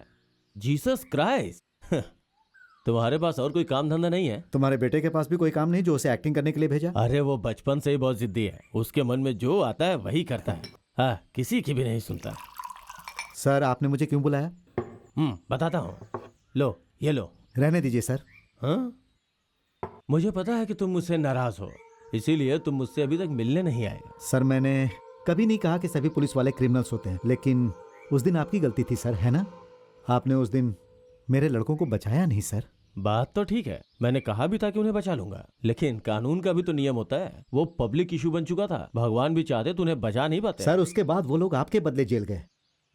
जीसस क्राइस्ट। तुम्हारे पास और कोई काम धंधा नहीं है? तुम्हारे बेटे के पास भी कोई काम नहीं जो उसे एक्टिंग करने के लिए भेजा? अरे वो बचपन से ही बहुत जिद्दी है, उसके मन में जो आता है वही करता है। हाँ, किसी की भी नहीं सुनता। सर आपने मुझे क्यों बुलाया? बताता हूँ। लो ये लो। रहने दीजिए सर। हाँ, मुझे पता है कि तुम मुझसे नाराज हो, इसीलिए तुम मुझसे अभी तक मिलने नहीं आए। सर मैंने कभी नहीं कहा कि सभी पुलिस वाले क्रिमिनल्स होते हैं, लेकिन उस दिन आपकी गलती थी सर, है ना? आपने उस दिन मेरे लड़कों को बचाया नहीं सर। बात तो ठीक है, मैंने कहा भी था कि उन्हें बचा लूंगा, लेकिन कानून का भी तो नियम होता है। वो पब्लिक इशू बन चुका था, भगवान भी चाहते तो उन्हें बचा नहीं पाते। सर उसके बाद वो लोग आपके बदले जेल गए,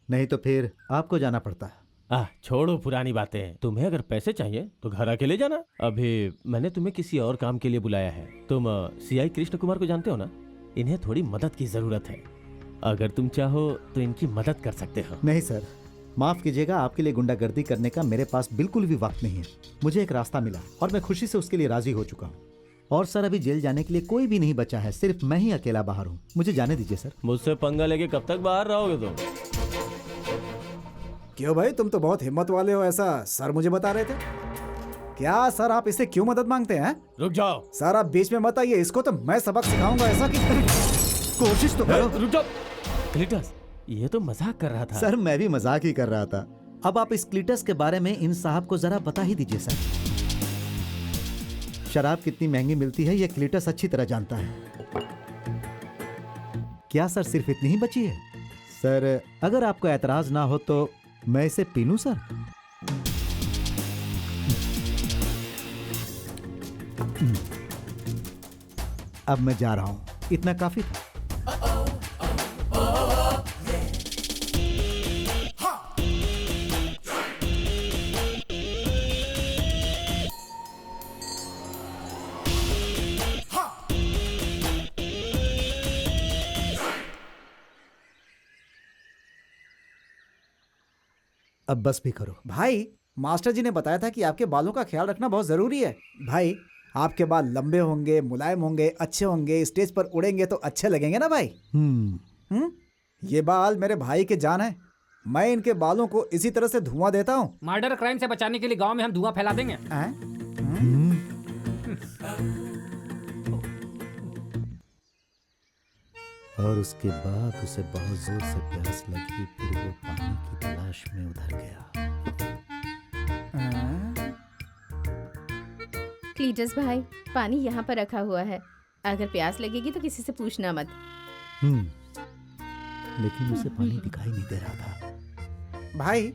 नहीं तो फिर आपको जाना पड़ता। छोड़ो पुरानी बातें। तुम्हें अगर पैसे चाहिए तो घर अकेले जाना। अभी मैंने तुम्हें किसी और काम के लिए बुलाया है। तुम सीआई कृष्ण कुमार को जानते हो ना? इन्हें थोड़ी मदद की जरूरत है, अगर तुम चाहो तो इनकी मदद कर सकते हो। नहीं सर, माफ कीजिएगा, आपके लिए गुंडागर्दी करने का मेरे पास बिल्कुल भी वक्त नहीं है। मुझे एक रास्ता मिला और मैं खुशी से उसके लिए राजी हो चुका हूँ। और सर अभी जेल जाने के लिए कोई भी नहीं बचा है, सिर्फ मैं ही अकेला बाहर हूँ। मुझे जाने दीजिए सर। मुझसे पंगा लेके कब तक बाहर रहोगे तुम? क्यों भाई, तुम तो बहुत हिम्मत वाले हो, ऐसा सर मुझे बता रहे थे। क्या सर आप इससे क्यों मदद मांगते हैं? रुक जाओ सर, आप बीच में मत आइए, इसको तो मैं सबक सिखाऊंगा ऐसा कि कोशिश तो करो। रुक जाओ क्लीटस, ये तो मजाक कर रहा था। सर मैं भी मजाक ही कर रहा था। अब आप इस क्लीटस के बारे में इन साहब को जरा बता ही दीजिए सर। शराब कितनी महंगी मिलती है ये क्लीटस अच्छी तरह जानता है। क्या सर सिर्फ इतनी ही बची है? सर अगर आपको ऐतराज ना हो तो मैं इसे पी लूं सर? अब मैं जा रहा हूं, इतना काफी था। अब बस भी करो। भाई, मास्टर जी ने बताया था कि आपके बालों का ख्याल रखना बहुत जरूरी है। भाई, आपके बाल लंबे होंगे, मुलायम होंगे, अच्छे होंगे, स्टेज पर उड़ेंगे तो अच्छे लगेंगे ना भाई। ये बाल मेरे भाई के जान है, मैं इनके बालों को इसी तरह से धुआं देता हूँ। मर्डर क्राइम से बचाने के लिए गांव में हम धुआं फैला देंगे। और उसके बाद उसे बहुत जोर से प्यास लगी, फिर वो पानी की तलाश में उधर गया। क्लीटस भाई, पानी यहाँ पर रखा हुआ है, अगर प्यास लगेगी तो किसी से पूछना मत। लेकिन उसे पानी दिखाई नहीं दे रहा था। भाई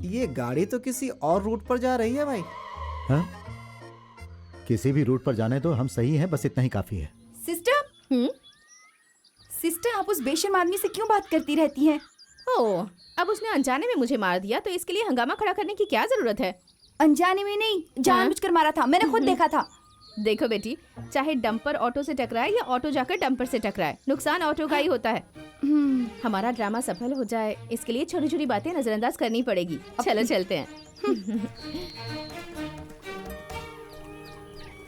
ये गाड़ी तो किसी और रूट पर जा रही है भाई। हाँ? किसी भी रूट पर जाने दो, हम सही हैं, बस इतना ही काफी है। सिस्टर, सिस्टर आप उस बेशर्म आदमी से क्यों बात करती रहती हैं? ओह, अब उसने अनजाने में मुझे मार दिया तो इसके लिए हंगामा खड़ा करने की क्या जरूरत है? अनजाने में नहीं, जानबूझकर मारा था, मैंने खुद देखा था। देखो बेटी, चाहे डंपर ऑटो से टकराए या ऑटो जाकर डंपर से टकराए, नुकसान ऑटो का ही होता है। हमारा ड्रामा सफल हो जाए इसके लिए छोटी छोटी बातें नजरअंदाज करनी पड़ेगी। चलो चलते हैं।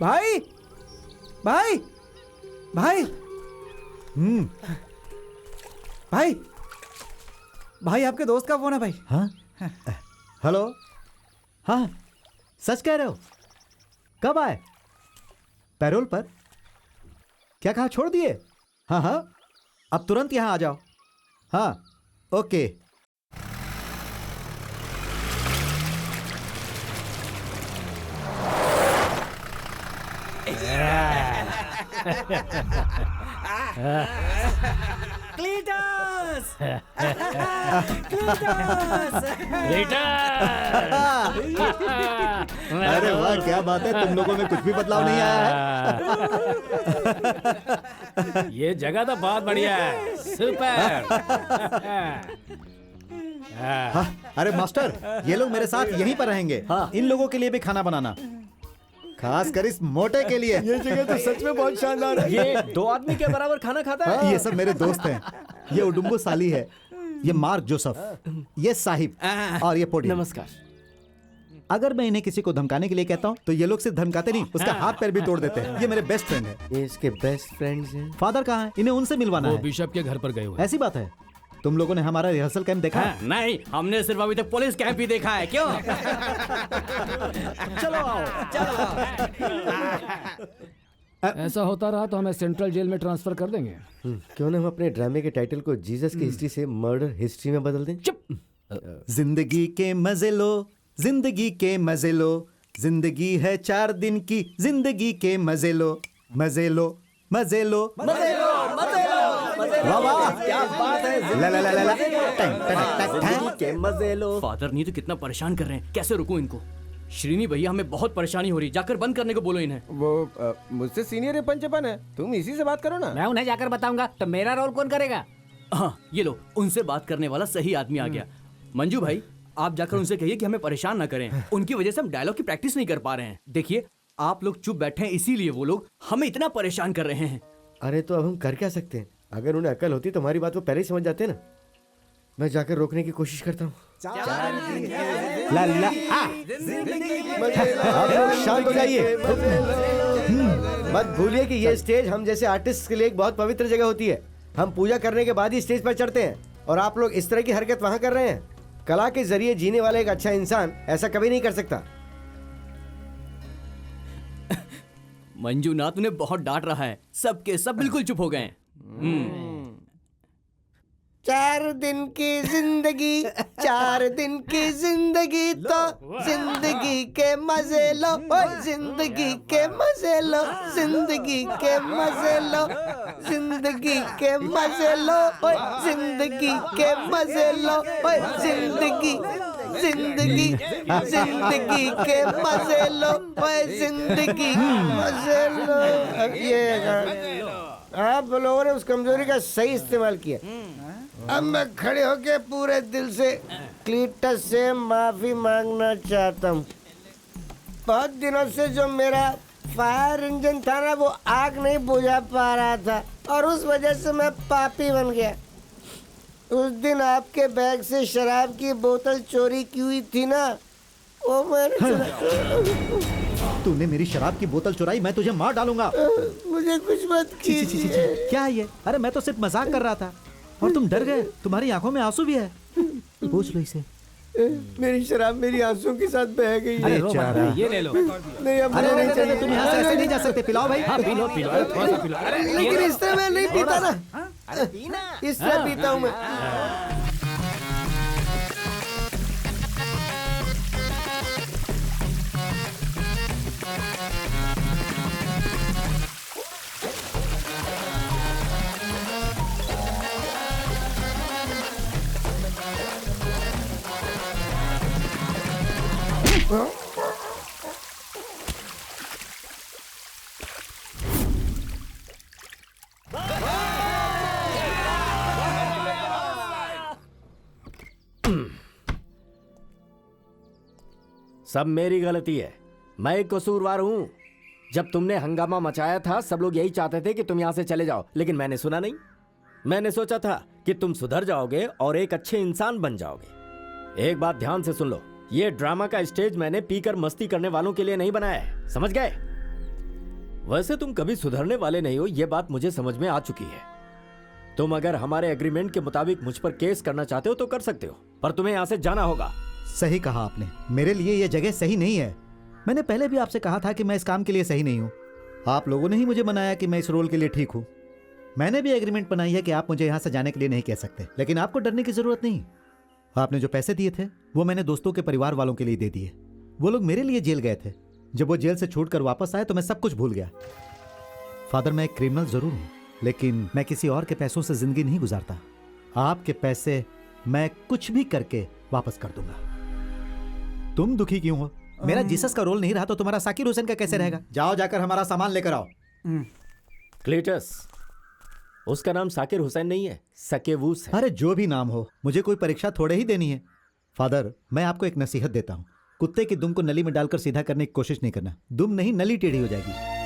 भाई भाई भाई भाई भाई आपके दोस्त का फोन है भाई। हाँ? हेलो? हाँ, सच कह रहे हो? कब आए? पैरोल पर? क्या कहा, छोड़ दिए? हाँ हाँ, अब तुरंत यहाँ आ जाओ। हाँ, ओके। क्लीटस! अरे वाह, क्या बात है, तुम लोगों में कुछ भी बदलाव नहीं आया है। ये जगह तो बहुत बढ़िया है, सुपर। हाँ, अरे मास्टर, ये लोग मेरे साथ यहीं पर रहेंगे। हाँ, इन लोगों के लिए भी खाना बनाना, खास कर इस मोटे के लिए। ये जगह तो सच में बहुत शानदार है। ये 2 आदमी के बराबर खाना खाता है। ये सब मेरे दोस्त हैं। ये उडुम्बू साली है, ये मार्क जोसेफ, ये साहिब और ये पोडी। नमस्कार। अगर मैं इन्हें किसी को धमकाने के लिए कहता हूँ तो ये लोग सिर्फ धमकाते नहीं, उसका हाथ पैर भी तोड़ देते हैं। ये मेरे बेस्ट फ्रेंड है। ये इसके बेस्ट फ्रेंड्स हैं। फादर कहाँ है? इन्हें उनसे मिलवाना वो है। बिशप के घर पर गए हुए। ऐसी बात है? तुम लोगों ने हमारा रिहर्सल कैंप देखा? हाँ, नहीं, हमने सिर्फ अभी तक पुलिस कैंप ही देखा है। क्यों? चलो आओ, चलो आओ। ऐसा होता रहा तो हमें सेंट्रल जेल में ट्रांसफर कर देंगे। क्यों ना हम अपने ड्रामे के टाइटल को जीसस की हिस्ट्री से मर्डर हिस्ट्री में बदल दें? चुप। जिंदगी के मजे लो, जिंदगी के मजे लो, जिंदगी है 4 दिन की, जिंदगी के मजे लो, मजे लो, मजे लो, मजे लो, मजे लो। वाह वाह, क्या बात है। ला ला ला ला ला, टैंग, टैंग, टैंग, टैंग। के मजे लो। फादर नहीं तो कितना परेशान कर रहे हैं, कैसे रुकूं इनको? श्रीनी भैया, हमें बहुत परेशानी हो रही, जाकर बंद करने को बोलो इन्हें। वो मुझसे सीनियर है पंचपन है, तुम इसी से बात करो ना। मैं उन्हें जाकर बताऊंगा तो मेरा रोल कौन करेगा? हाँ, ये लो, उनसे बात करने वाला सही आदमी आ गया। मंजू भाई, आप जाकर उनसे कहिए कि हमें परेशान ना करें, उनकी वजह से हम डायलॉग की प्रैक्टिस नहीं कर पा रहे हैं। देखिए, आप लोग चुप बैठे हैं इसीलिए वो लोग हमें इतना परेशान कर रहे हैं। अरे तो अब हम कर क्या सकते हैं? अगर उन्हें अकल होती तो हमारी बात वो पहले ही समझ जाते ना। मैं जाकर रोकने की कोशिश करता हूँ। ला ला, आप लोग शांत हो जाइए। मत भूलिए कि ये स्टेज हम जैसे आर्टिस्ट के लिए एक बहुत पवित्र जगह होती है। हम पूजा करने के बाद ही स्टेज पर चढ़ते हैं और आप लोग इस तरह की हरकत वहाँ कर रहे हैं। कला के जरिए जीने वाला एक अच्छा इंसान ऐसा कभी नहीं कर सकता। मंजूनाथ उन्हें बहुत डांट रहा है, सबके सब बिल्कुल चुप हो गए हैं। 4 दिन की जिंदगी, 4 दिन की जिंदगी तो जिंदगी के मजे लो, जिंदगी के मजे लो, जिंदगी के मजे लो, जिंदगी के मजे लो, जिंदगी के मजे लो, जिंदगी जिंदगी जिंदगी के मजे लो, जिंदगी मजे लो। ये आप लोगों ने उस कमजोरी का सही इस्तेमाल किया। अब मैं खड़े होके पूरे दिल से क्लीटस से माफी मांगना चाहता हूँ। बहुत दिनों से जो मेरा फायर इंजन था ना, वो आग नहीं बुझा पा रहा था और उस वजह से मैं पापी बन गया। उस दिन आपके बैग से शराब की बोतल चोरी की हुई थी ना, वो मैंने तूने मेरी शराब की बोतल चुराई, मैं तुझे मार डालूंगा। मुझे कुछ मत कीजिए। क्या है ये? अरे मैं तो सिर्फ मजाक कर रहा था और तुम डर गए। तुम्हारी आंखों में आंसू भी है, पूछ लो इसे। मेरी शराब मेरी आंसुओं के साथ बह गई है। ये ले लो। नहीं, अब अरे नहीं नहीं, चाहिए। तुम यहाँ से ऐसे नहीं जा सकते। पिलाओ भाई। हाँ, पी लो, पी लो। थोड़ा सा पी लो। लेकिन इस तरह मैं नहीं पीता ना। अरे पीना। इससे पीता हूँ मैं। सब मेरी गलती है, मैं एक कसूरवार हूं। जब तुमने हंगामा मचाया था सब लोग यही चाहते थे कि तुम यहां से चले जाओ, लेकिन मैंने सुना नहीं। मैंने सोचा था कि तुम सुधर जाओगे और एक अच्छे इंसान बन जाओगे। एक बात ध्यान से सुन लो, ये ड्रामा का स्टेज मैंने पीकर मस्ती करने वालों के लिए नहीं बनाया है, समझ गए? वैसे तुम कभी सुधरने वाले नहीं हो, ये बात मुझे समझ में आ चुकी है। तुम अगर हमारे एग्रीमेंट के मुताबिक मुझ पर केस करना चाहते हो तो कर सकते हो, पर तुम्हें यहां से जाना होगा। सही कहा आपने, मेरे लिए यह जगह सही नहीं है। मैंने पहले भी आपसे कहा था कि मैं इस काम के लिए सही नहीं हूँ। आप लोगों ने ही मुझे बनाया कि मैं इस रोल के लिए ठीक हूँ। मैंने भी एग्रीमेंट बनाई है कि आप मुझे यहाँ से जाने के लिए नहीं कह सकते, लेकिन आपको डरने की जरूरत नहीं। आपने जो पैसे दिए थे वो मैंने दोस्तों के परिवार वालों के लिए दे दिए। वो लोग मेरे लिए जेल गए थे। जब वो जेल से छूटकर वापस आए तो मैं सब कुछ भूल गया। फादर, मैं एक क्रिमिनल जरूर हूँ, लेकिन मैं किसी और के पैसों से जिंदगी नहीं गुजारता। आपके पैसे मैं कुछ भी करके वापस कर दूंगा। तुम दुखी क्यों हो? मेरा जीसस का रोल नहीं रहा तो तुम्हारा साकिर हुसैन का कैसे रहेगा? जाओ जाकर हमारा सामान लेकर आओ। क्लीटस, उसका नाम साकिर हुसैन नहीं है, सकेवूस है। अरे जो भी नाम हो, मुझे कोई परीक्षा थोड़े ही देनी है। फादर, मैं आपको एक नसीहत देता हूँ, कुत्ते की दुम को नली में डालकर सीधा करने की कोशिश नहीं करना। दुम नहीं, नली टेढ़ी हो जाएगी।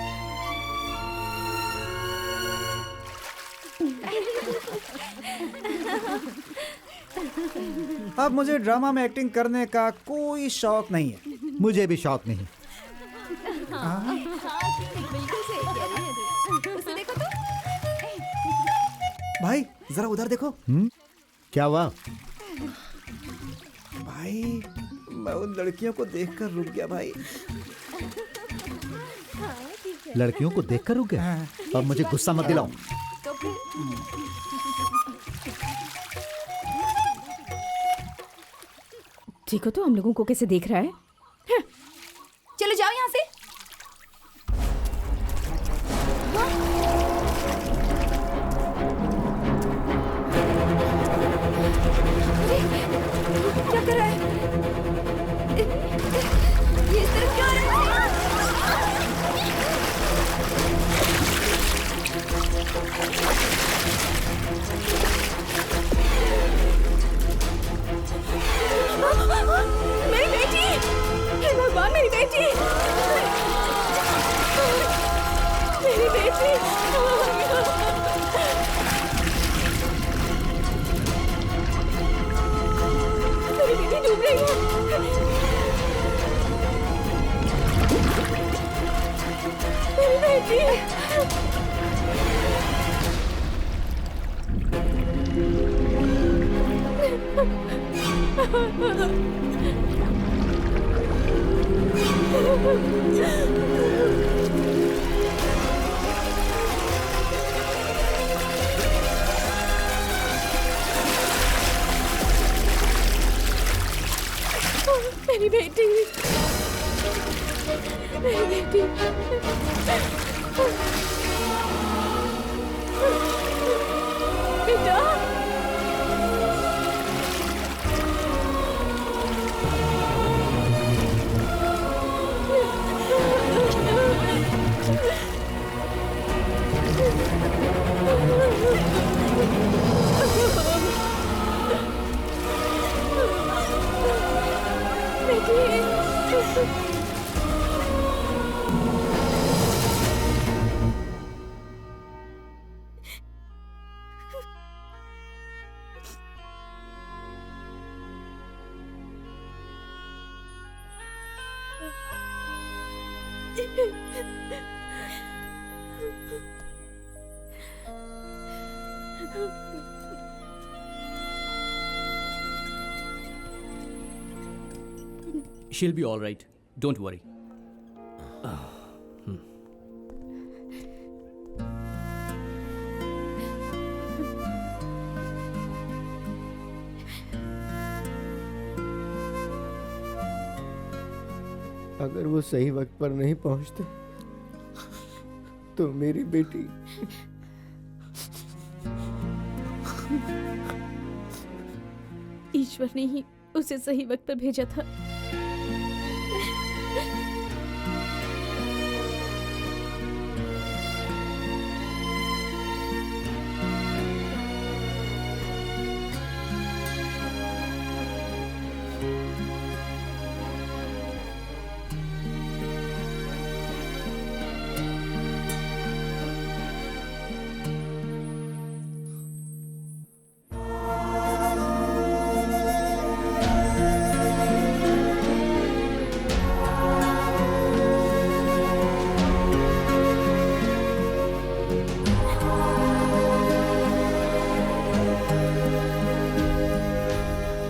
अब मुझे ड्रामा में एक्टिंग करने का कोई शौक नहीं है। मुझे भी शौक नहीं। भाई जरा उधर देखो। क्या हुआ? भाई मैं उन लड़कियों को देखकर रुक गया भाई। लड़कियों को देखकर रुक गया? अब मुझे गुस्सा मत दिलाओ। ठीक हो तो हम लोगों को कैसे देख रहा है? चलो जाओ यहाँ से। क्या कर रहा है? ये इस तरफ क्यों आ रहा है? मेरी बेटी! हे भगवान, मेरी बेटी! मेरी बेटी! मेरी बेटी डूब रही है। मेरी बेटी! मेरी बेटी! मेरी बेटी! बेटा! She'll be all right. Don't worry. अगर वो सही वक्त पर नहीं पहुंचते तो मेरी बेटी ईश्वर ने ही उसे सही वक्त पर भेजा था।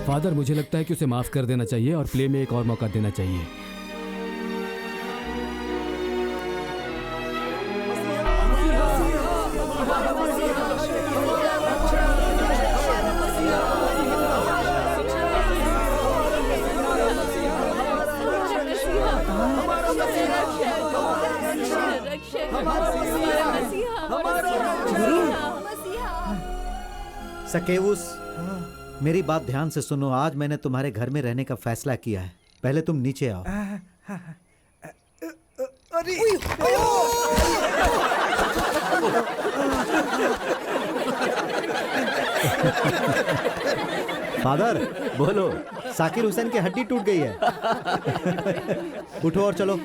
फादर, मुझे लगता है कि उसे माफ कर देना चाहिए और प्ले में एक और मौका देना चाहिए। सकेवुस, मेरी बात ध्यान से सुनो। आज मैंने तुम्हारे घर में रहने का फैसला किया है। पहले तुम नीचे आओ। अरे फादर, बोलो। साकिर हुसैन की हड्डी टूट गई है। उठो और चलो।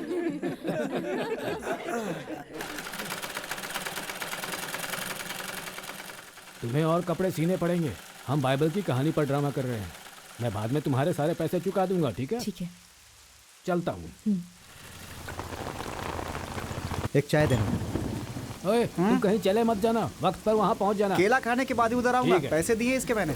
तुम्हें और कपड़े सीने पड़ेंगे। हम बाइबल की कहानी पर ड्रामा कर रहे हैं। मैं बाद में तुम्हारे सारे पैसे चुका दूंगा, ठीक है? ठीक है। चलता हूँ। एक चाय देना। ओए, तुम कहीं चले मत जाना, वक्त पर वहाँ पहुँच जाना। केला खाने के बाद ही उधर आऊंगा। ठीक है। पैसे दिए इसके मैंने।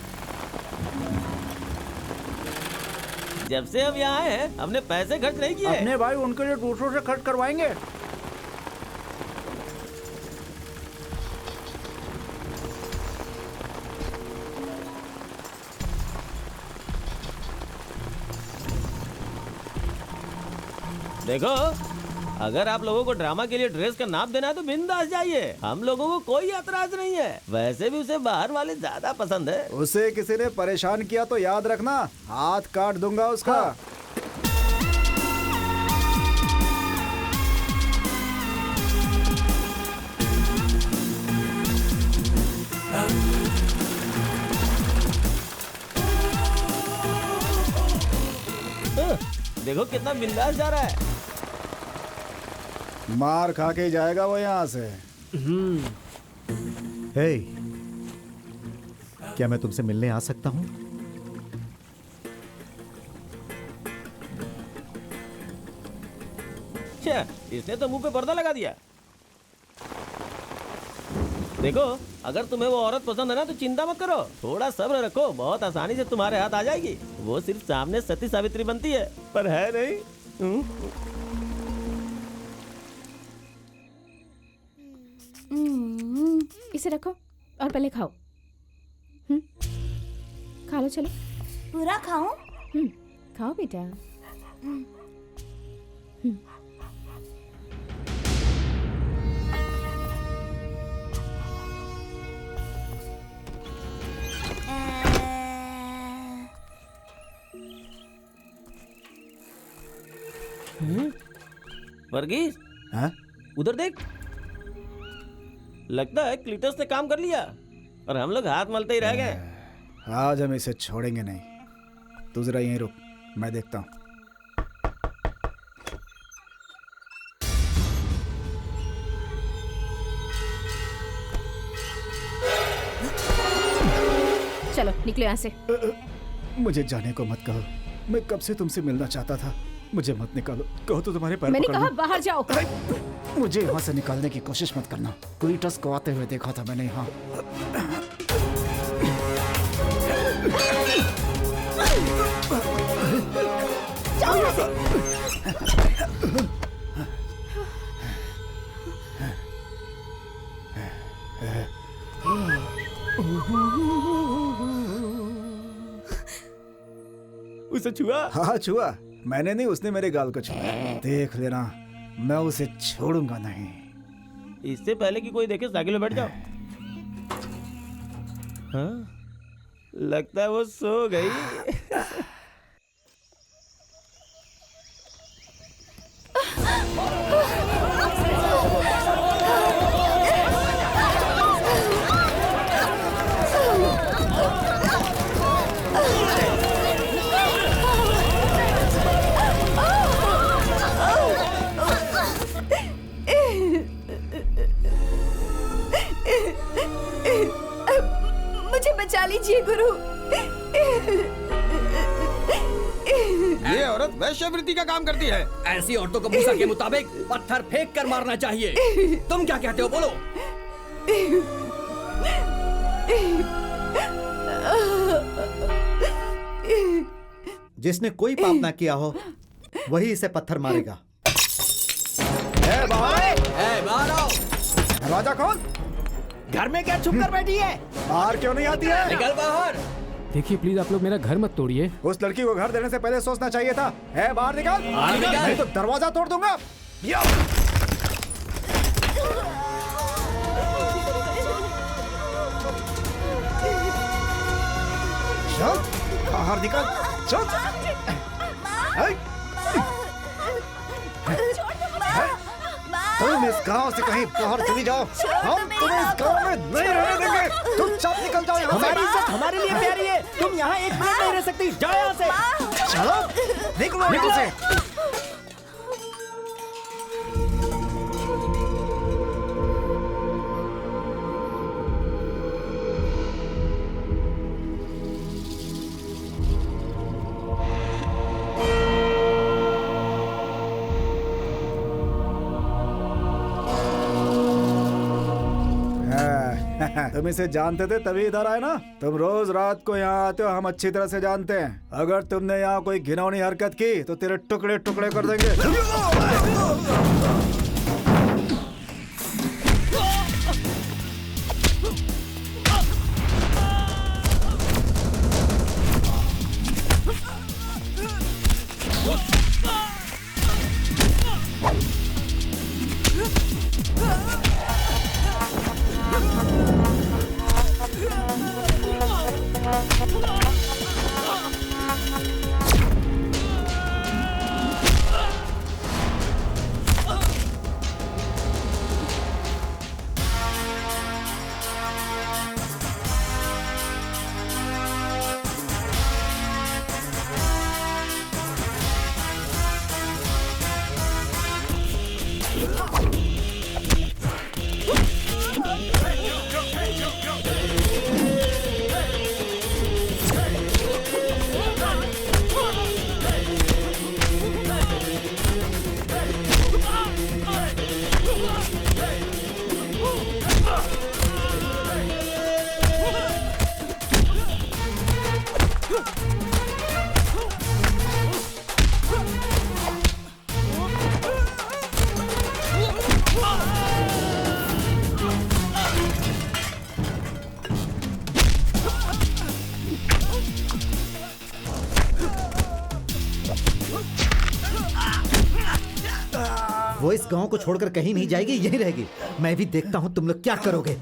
जब से हम यहाँ आए हैं हमने पैसे खर्च नहीं किए। अपने भाई उनके लिए दूसरों से खर्च करवाएंगे। देखो, अगर आप लोगों को ड्रामा के लिए ड्रेस का नाप देना है तो बिंदास जाइए, हम लोगों को कोई एतराज नहीं है। वैसे भी उसे बाहर वाले ज्यादा पसंद है। उसे किसी ने परेशान किया तो याद रखना, हाथ काट दूंगा उसका। देखो कितना बिंदास जा रहा है। मार खा के जाएगा वो यहाँ से। हे, क्या मैं तुमसे मिलने आ सकता हूँ? अच्छा, इसने तो मुंह पे पर्दा लगा दिया। देखो, अगर तुम्हें वो औरत पसंद है ना तो चिंता मत करो, थोड़ा सब्र रखो, बहुत आसानी से तुम्हारे हाथ आ जाएगी। वो सिर्फ सामने सती सावित्री बनती है, पर है नहीं। इसे रखो और पहले खाओ। खा लो, चलो। पूरा खाऊं? खाओ बेटा। वर्गीस, हाँ? उधर देख। लगता है क्लीटस ने काम कर लिया और हम लोग हाथ मलते ही रह गए। आज हम इसे छोड़ेंगे नहीं। तू जरा यहीं रुक, मैं देखता हूँ। चलो निकलो यहाँ से। मुझे जाने को मत कहो, मैं कब से तुमसे मिलना चाहता था। मुझे मत निकालो, कहो तो तुम्हारे पैर मैंने पकड़ कहा लूं। बाहर जाओ। मुझे यहाँ से निकालने की कोशिश मत करना। क्लीटस को आते हुए देखा था मैंने यहाँ। जाओ यहाँ से। उसे छुआ? हाँ छुआ, मैंने नहीं, उसने मेरे गाल को छुआ। देख लेना, मैं उसे छोड़ूंगा नहीं। इससे पहले कि कोई देखे साइकिल में बैठ जाओ। हाँ? लगता है वो सो गई। मुझे बचा लीजिए गुरु। ये औरत वैश्यवृत्ति का काम करती है। ऐसी औरतों को मूसा के मुताबिक पत्थर फेंक कर मारना चाहिए। तुम क्या कहते हो, बोलो। जिसने कोई पाप ना किया हो वही इसे पत्थर मारेगा। बाहर आओ। दरवाजा खोल। घर में क्या छुप कर बैठी है? बाहर क्यों नहीं आती है? निकल बाहर। देखिए प्लीज आप लोग मेरा घर मत तोड़िए। उस लड़की को घर देने से पहले सोचना चाहिए था। है, बाहर निकल। नहीं तो दरवाजा तोड़ दूंगा। चल बाहर निकल। चल। तुम इस गांव से कहीं बाहर चली जाओ, हम तुम्हें इस गांव में नहीं रहने देंगे। तुम सब निकल जाओ यहाँ से। हमारी इज्जत हमारे लिए प्यारी है। तुम यहाँ एक मिनट नहीं रह सकती। जाओ यहाँ से। चलो निकलो यहाँ से। तुम इसे जानते थे तभी इधर आए ना? तुम रोज रात को यहाँ आते हो, हम अच्छी तरह से जानते हैं। अगर तुमने यहाँ कोई घिनौनी हरकत की तो तेरे टुकड़े टुकड़े कर देंगे। वो इस गांव को छोड़कर कहीं नहीं जाएगी, यही रहेगी। मैं भी देखता हूं तुम लोग क्या करोगे।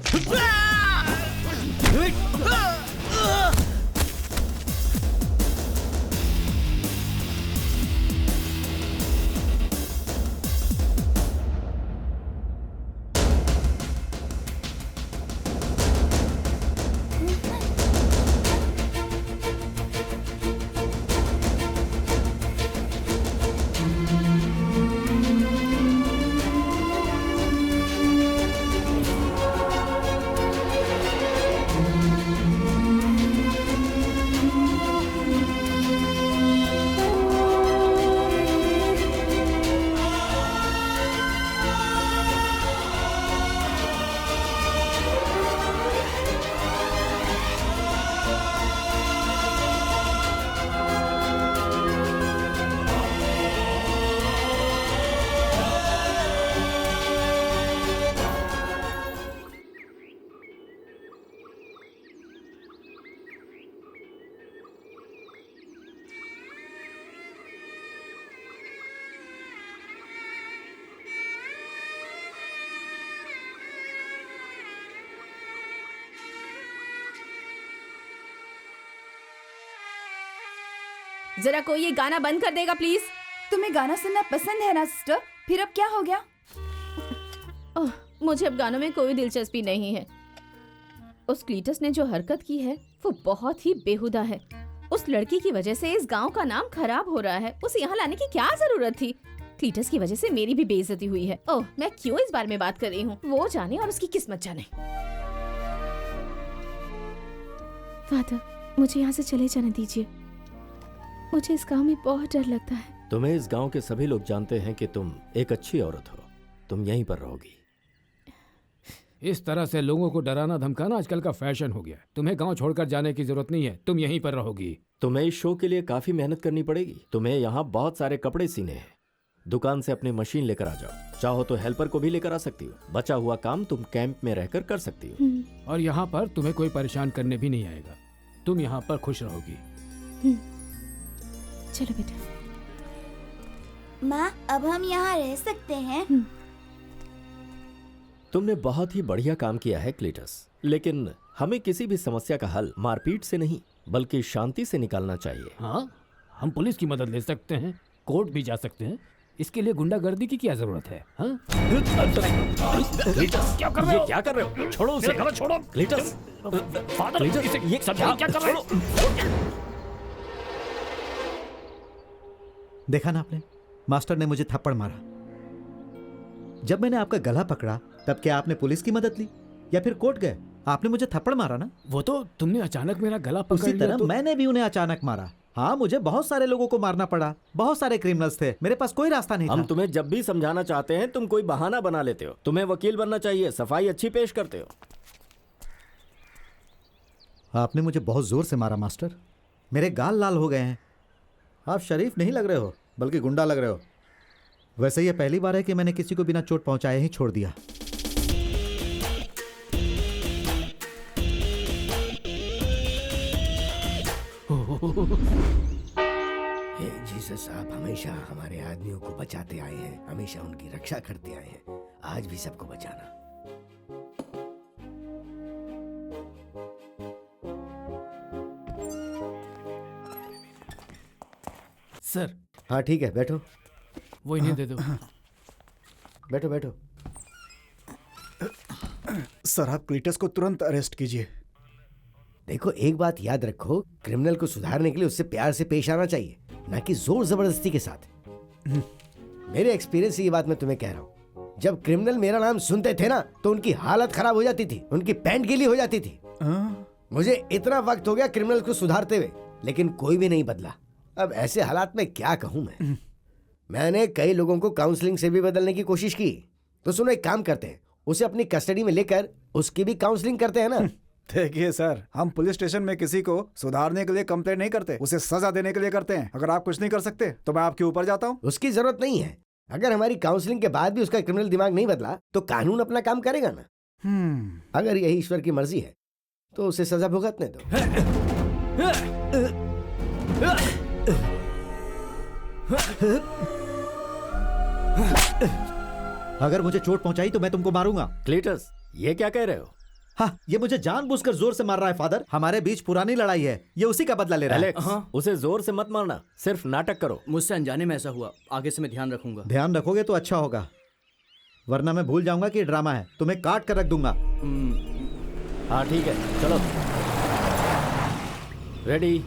जरा कोई ये गाना बंद कर देगा प्लीज। तुम्हें गाना सुनना पसंद है ना सिस्टर? फिर अब क्या हो गया? ओह, मुझे अब गानों में कोई दिलचस्पी नहीं है। उस क्लीटस ने जो हरकत की है वो बहुत ही बेहुदा है। उस लड़की की वजह से इस गांव का नाम खराब हो रहा है। उसे यहाँ लाने की क्या जरूरत थी? क्लीटस की वजह से मेरी भी बेइज्जती हुई है। ओह, मैं क्यों इस बारे में बात कर रही हूँ? वो जाने और उसकी किस्मत जाने। फादर, मुझे यहाँ से चले जाने दीजिए। मुझे इस गांव में बहुत डर लगता है। तुम्हें इस गांव के सभी लोग जानते हैं कि तुम एक अच्छी औरत हो। तुम यहीं पर रहोगी। इस तरह से लोगों को डराना धमकाना आजकल का फैशन हो गया। तुम्हें गांव छोड़कर जाने की जरूरत नहीं है, तुम यहीं पर रहोगी। तुम्हें इस शो के लिए काफी मेहनत करनी पड़ेगी। तुम्हें यहाँ बहुत सारे कपड़े सीने हैं। दुकान से अपनी मशीन लेकर आ जाओ। चाहो तो हेल्पर को भी लेकर आ सकती हो। बचा हुआ काम तुम कैंप में रहकर कर सकती हो। और यहाँ पर तुम्हें कोई परेशान करने भी नहीं आएगा। तुम यहाँ पर खुश रहोगी। चलो बेटा। माँ, अब हम यहाँ रह सकते हैं? तुमने बहुत ही बढ़िया काम किया है क्लीटस, लेकिन हमें किसी भी समस्या का हल मारपीट से नहीं बल्कि शांति से निकालना चाहिए। हाँ, हम पुलिस की मदद ले सकते हैं, कोर्ट भी जा सकते हैं। इसके लिए गुंडागर्दी की क्या जरूरत है? हाँ? क्लीटस, क्या कर रहे हो? ये क्या कर रहे हो? छोड़ो उसे। छोड़ो क्लीटस, फादर, क्लीटस, ये सब क्या कर रहे हो? देखा ना आपने, मास्टर ने मुझे थप्पड़ मारा। जब मैंने आपका गला पकड़ा तब क्या आपने पुलिस की मदद ली या फिर कोर्ट गए? आपने मुझे थप्पड़ मारा ना। वो तो तुमने अचानक मेरा गला पकड़ उसी लिया तरह तो... मैंने भी उन्हें अचानक मारा। हाँ, मुझे बहुत सारे लोगों को मारना पड़ा। बहुत सारे क्रिमिनल्स थे, मेरे पास कोई रास्ता नहीं हम था। तुम्हें जब भी समझाना चाहते हैं तुम कोई बहाना बना लेते हो। तुम्हें वकील बनना चाहिए, सफाई अच्छी पेश करते हो। आपने मुझे बहुत जोर से मारा मास्टर, मेरे गाल लाल हो गए हैं। आप शरीफ नहीं लग रहे हो बल्कि गुंडा लग रहे हो। वैसे ये पहली बार है कि मैंने किसी को बिना चोट पहुंचाए ही छोड़ दिया। जीसस, आप हमेशा हमारे आदमियों को बचाते आए हैं, हमेशा उनकी रक्षा करते आए हैं। आज भी सबको बचाना। सर। हाँ ठीक है, बैठो। वो इन्हें दे दो। बैठो बैठो। सर, आप क्लीटस को तुरंत अरेस्ट कीजिए। देखो, एक बात याद रखो, क्रिमिनल को सुधारने के लिए उससे प्यार से पेश आना चाहिए, ना कि जोर जबरदस्ती के साथ। मेरे एक्सपीरियंस से ये बात मैं तुम्हें कह रहा हूँ। जब क्रिमिनल मेरा नाम सुनते थे ना तो उनकी हालत खराब हो जाती थी, उनकी पैंट गीली हो जाती थी। मुझे इतना वक्त हो गया क्रिमिनल को सुधारते हुए, लेकिन कोई भी नहीं बदला। अब ऐसे हालात में क्या कहूँ मैं। मैंने कई लोगों को काउंसलिंग से भी बदलने की कोशिश की। तो सुनो, एक काम करते हैं, उसे अपनी कस्टडी में लेकर उसकी भी काउंसलिंग करते हैं ना। देखिए सर, हम पुलिस स्टेशन में किसी को सुधारने के लिए कंप्लेंट नहीं करते, उसे सजा देने के लिए करते हैं। अगर आप कुछ नहीं कर सकते तो मैं आपके ऊपर जाता हूँ। उसकी जरूरत नहीं है। अगर हमारी काउंसलिंग के बाद भी उसका क्रिमिनल दिमाग नहीं बदला तो कानून अपना काम करेगा ना। अगर यही ईश्वर की मर्जी है तो उसे सजा भुगतने दो। अगर मुझे चोट पहुंचाई तो मैं तुमको मारूंगा। क्लीटस, ये क्या कह रहे हो? हाँ, ये मुझे जानबूझकर जोर से मार रहा है फादर। हमारे बीच पुरानी लड़ाई है, ये उसी का बदला ले रहा है। एलेक्स, उसे जोर से मत मारना, सिर्फ नाटक करो। मुझसे अनजाने में ऐसा हुआ, आगे से मैं ध्यान रखूंगा। ध्यान रखोगे तो अच्छा होगा, वरना मैं भूल जाऊंगा कि ये ड्रामा है, तुम्हें काट कर रख दूंगा। हाँ ठीक है, चलो। रेडी।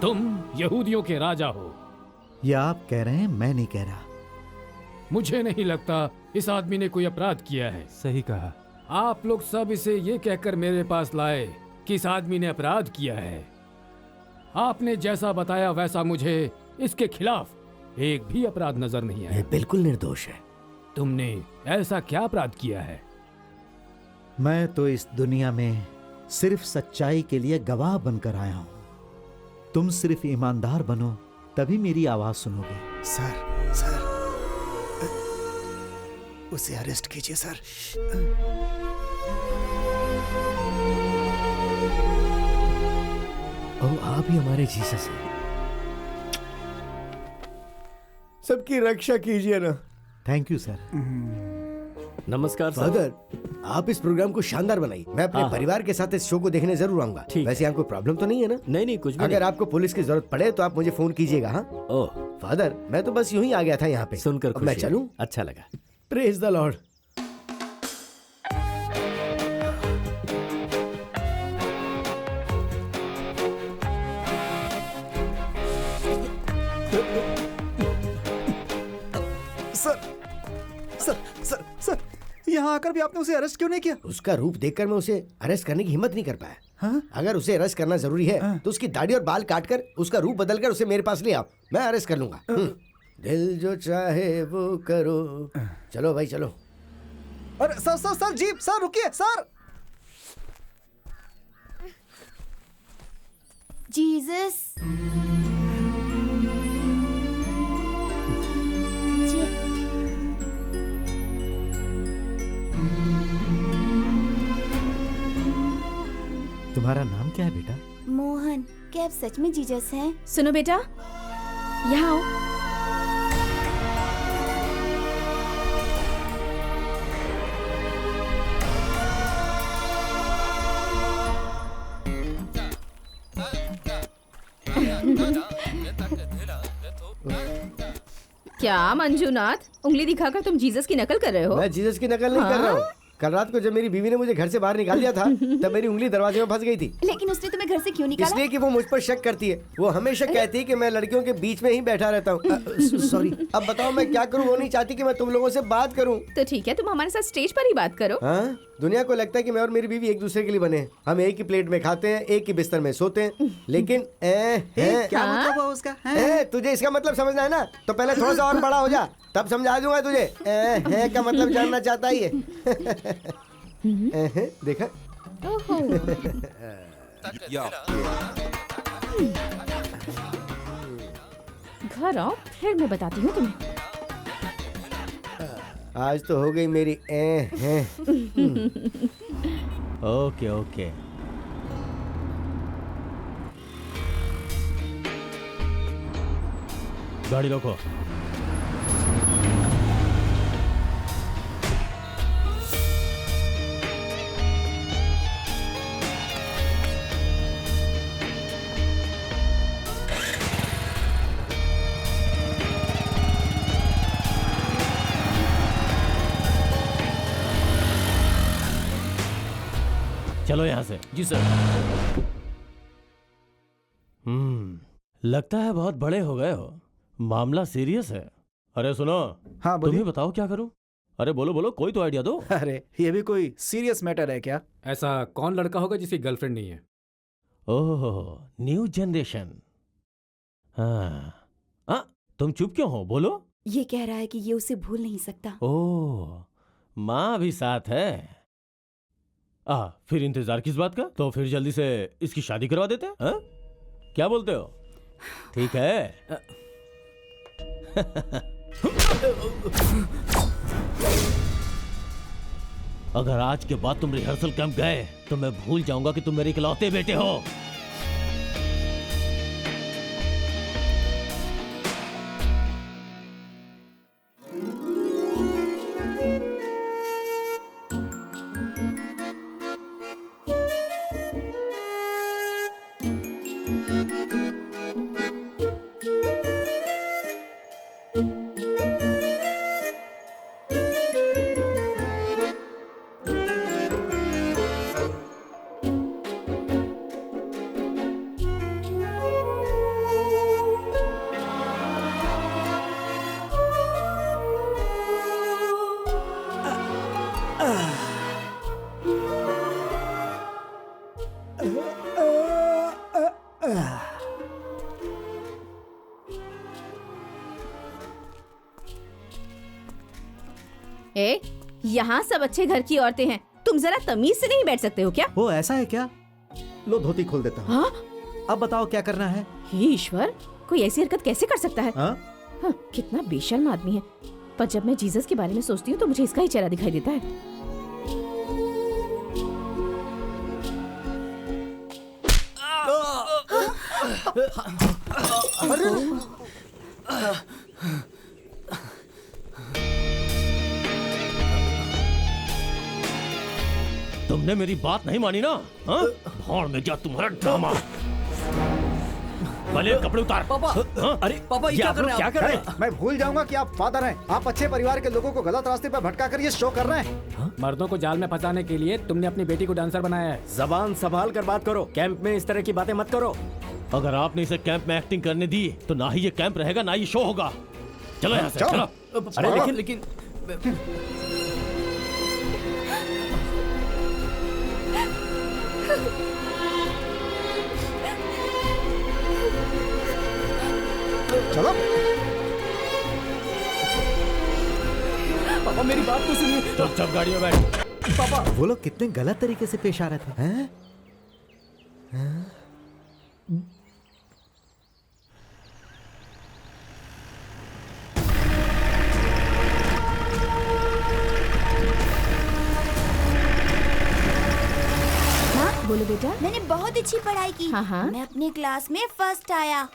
तुम यहूदियों के राजा हो। ये आप कह रहे हैं, मैं नहीं कह रहा। मुझे नहीं लगता इस आदमी ने कोई अपराध किया है। सही कहा। आप लोग सब इसे ये कहकर मेरे पास लाए कि इस आदमी ने अपराध किया है। आपने जैसा बताया वैसा मुझे इसके खिलाफ एक भी अपराध नजर नहीं आया। बिल्कुल निर्दोष है। तुमने ऐसा क्या अपराध किया है? मैं तो इस दुनिया में सिर्फ सच्चाई के लिए गवाह बनकर आया हूं। तुम सिर्फ ईमानदार बनो तभी मेरी आवाज सुनोगे। सर, उसे अरेस्ट कीजिए सर। और आप ही हमारे जीसस हैं। सबकी रक्षा कीजिए ना। Thank you sir. नमस्कार सर। फादर, आप इस प्रोग्राम को शानदार बनाइए। मैं अपने परिवार के साथ इस शो को देखने जरूर आऊंगा। वैसे यहाँ कोई प्रॉब्लम तो नहीं है ना? नहीं नहीं, कुछ भी अगर आपको पुलिस की जरूरत पड़े तो आप मुझे फोन कीजिएगा। हाँ ओह फादर, मैं तो बस यूं ही आ गया था यहाँ पे। सुनकर अब मैं खुशी चलूं? हुई। अच्छा लगा। Praise the Lord. Sir sir sir sir, यहाँ आकर भी आपने उसे अरेस्ट क्यों नहीं किया? उसका रूप देखकर मैं उसे अरेस्ट करने की हिम्मत नहीं कर पाया। हाँ? अगर उसे अरेस्ट करना जरूरी है तो उसकी दाढ़ी और बाल काटकर उसका रूप बदलकर उसे मेरे पास ले आओ, मैं अरेस्ट कर लूंगा। दिल जो चाहे वो करो। चलो भाई चलो। अरे sir sir sir, jeep sir, रुकिए सर। जीसस, तुम्हारा नाम क्या है बेटा? मोहन, क्या आप सच में जीसस हैं? सुनो बेटा, यहाँ आओ। क्या मंजूनाथ, उंगली दिखाकर तुम जीसस की नकल कर रहे हो? मैं जीसस की नकल नहीं कर रहा हूँ। कल रात को जब मेरी बीवी ने मुझे घर से बाहर निकाल दिया था तब मेरी उंगली दरवाजे में फंस गई थी। लेकिन उसने तुम्हें घर से क्यों निकाला? इसलिए कि वो मुझ पर शक करती है। वो हमेशा कहती है कि मैं लड़कियों के बीच में ही बैठा रहता हूँ। सॉरी। अब बताओ मैं क्या करूँ? वो नहीं चाहती कि मैं तुम लोगों से बात करूँ। तो ठीक है, तुम हमारे साथ स्टेज पर ही बात करो। हाँ, दुनिया को लगता है कि मैं और मेरी बीवी एक दूसरे के लिए बने हैं। हम एक ही प्लेट में खाते हैं, एक ही बिस्तर में सोते हैं। लेकिन क्या मतलब हुआ उसका? तुझे इसका मतलब समझना है ना, तो पहले थोड़ा सा और बड़ा हो जा, तब समझा दूंगा तुझे। है का मतलब जानना चाहता ही है। देखा? घर आओ, फिर मैं बताती हूँ तुम्हें। आज तो हो गई मेरी ओके ओके। गाड़ी रोको। चलो यहाँ से। जी सर। लगता है बहुत बड़े हो गए हो। मामला सीरियस है। अरे सुनो। हाँ तुम ही बताओ क्या करूं? अरे बोलो बोलो, कोई तो आइडिया दो। अरे ये भी कोई सीरियस मैटर है क्या? ऐसा कौन लड़का होगा जिसकी गर्लफ्रेंड नहीं है? ओह, न्यू जनरेशन। हाँ, तुम चुप क्यों हो? बोलो। ये कह रहा है कि ये उसे भूल नहीं सकता। ओह, माँ भी साथ है। फिर इंतजार किस बात का? तो फिर जल्दी से इसकी शादी करवा देते हैं। हाँ? क्या बोलते हो? ठीक है। अगर आज के बाद तुम रिहर्सल कैंप गए तो मैं भूल जाऊंगा कि तुम मेरे इकलौते बेटे हो। ए, यहाँ सब अच्छे घर की औरतें हैं, तुम जरा तमीज से नहीं बैठ सकते हो क्या? वो ऐसा है क्या? लो धोती खोल देता हूँ। हाँ? अब बताओ क्या करना है? हे ईश्वर, कोई ऐसी हरकत कैसे कर सकता है? हाँ? हाँ, कितना बेशर्म आदमी है। पर जब मैं जीसस के बारे में सोचती हूँ तो मुझे इसका ही चेहरा दिखाई देता है। तुमने मेरी बात नहीं मानी ना? हाँ? भाड़ में क्या तुम्हारा ड्रामा। भले कपड़े उतार। पापा, हाँ? अरे पापा, ये क्या कर रहे हैं? क्या कर रहे हैं? मैं भूल जाऊंगा कि आप फादर हैं। आप अच्छे परिवार के लोगों को गलत रास्ते पर भटका कर ये शो कर रहे हैं। मर्दों को जाल में फंसाने के लिए तुमने अपनी बेटी को डांसर बनाया है। जबान संभाल कर बात करो। कैंप में इस तरह की बातें मत करो। अगर आपने इसे कैंप में एक्टिंग करने दी तो ना ही ये कैंप रहेगा ना ही शो होगा। चलो यहाँ से, चलो। अरे लेकिन चलो पापा, मेरी बात तो सुनिए। चुपचाप गाड़ी में बैठ। पापा, वो लोग कितने गलत तरीके से पेश आ रहे थे हैं? बोलो बेटा। मैंने बहुत अच्छी पढ़ाई की। हाँ हाँ। मैं अपनी क्लास में फर्स्ट आया।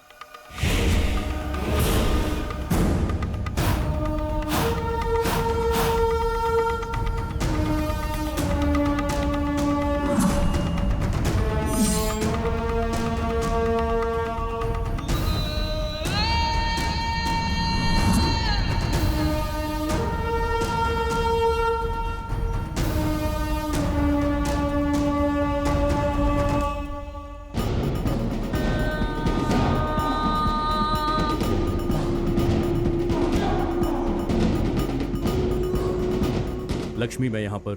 लक्ष्मी, मैं यहाँ पर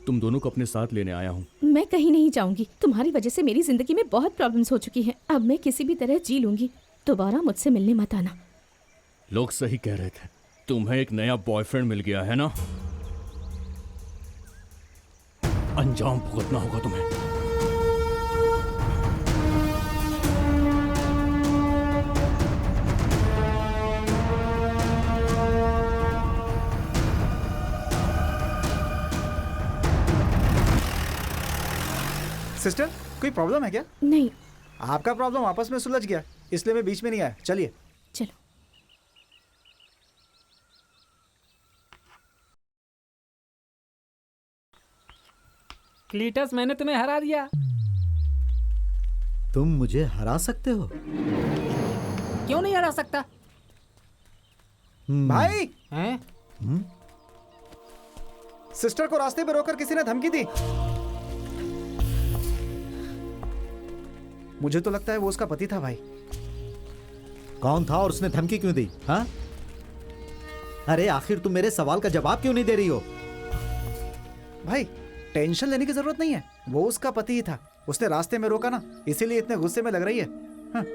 तुम दोनों को अपने साथ लेने आया हूँ। मैं कहीं नहीं जाऊंगी। तुम्हारी वजह से मेरी जिंदगी में बहुत प्रॉब्लम्स हो चुकी हैं। अब मैं किसी भी तरह जी लूंगी। दोबारा मुझसे मिलने मत आना। लोग सही कह रहे थे, तुम्हें एक नया बॉयफ्रेंड मिल गया है ना? अंजाम भुगतना होगा तुम्हें। सिस्टर, कोई प्रॉब्लम है क्या? नहीं। आपका प्रॉब्लम आपस में सुलझ गया, इसलिए मैं बीच में नहीं आया। चलिए चलो। क्लीटस, मैंने तुम्हें हरा दिया। तुम मुझे हरा सकते हो? क्यों नहीं हरा सकता? भाई, हैं? सिस्टर को रास्ते पे रोककर किसी ने धमकी दी। मुझे तो लगता है वो उसका पति था। भाई कौन था और उसने धमकी क्यों दी? हाँ? अरे आखिर तुम मेरे सवाल का जवाब क्यों नहीं दे रही हो? भाई, टेंशन लेने की जरूरत नहीं है। वो उसका पति ही था। उसने रास्ते में रोका ना, इसीलिए इतने गुस्से में लग रही है। हाँ।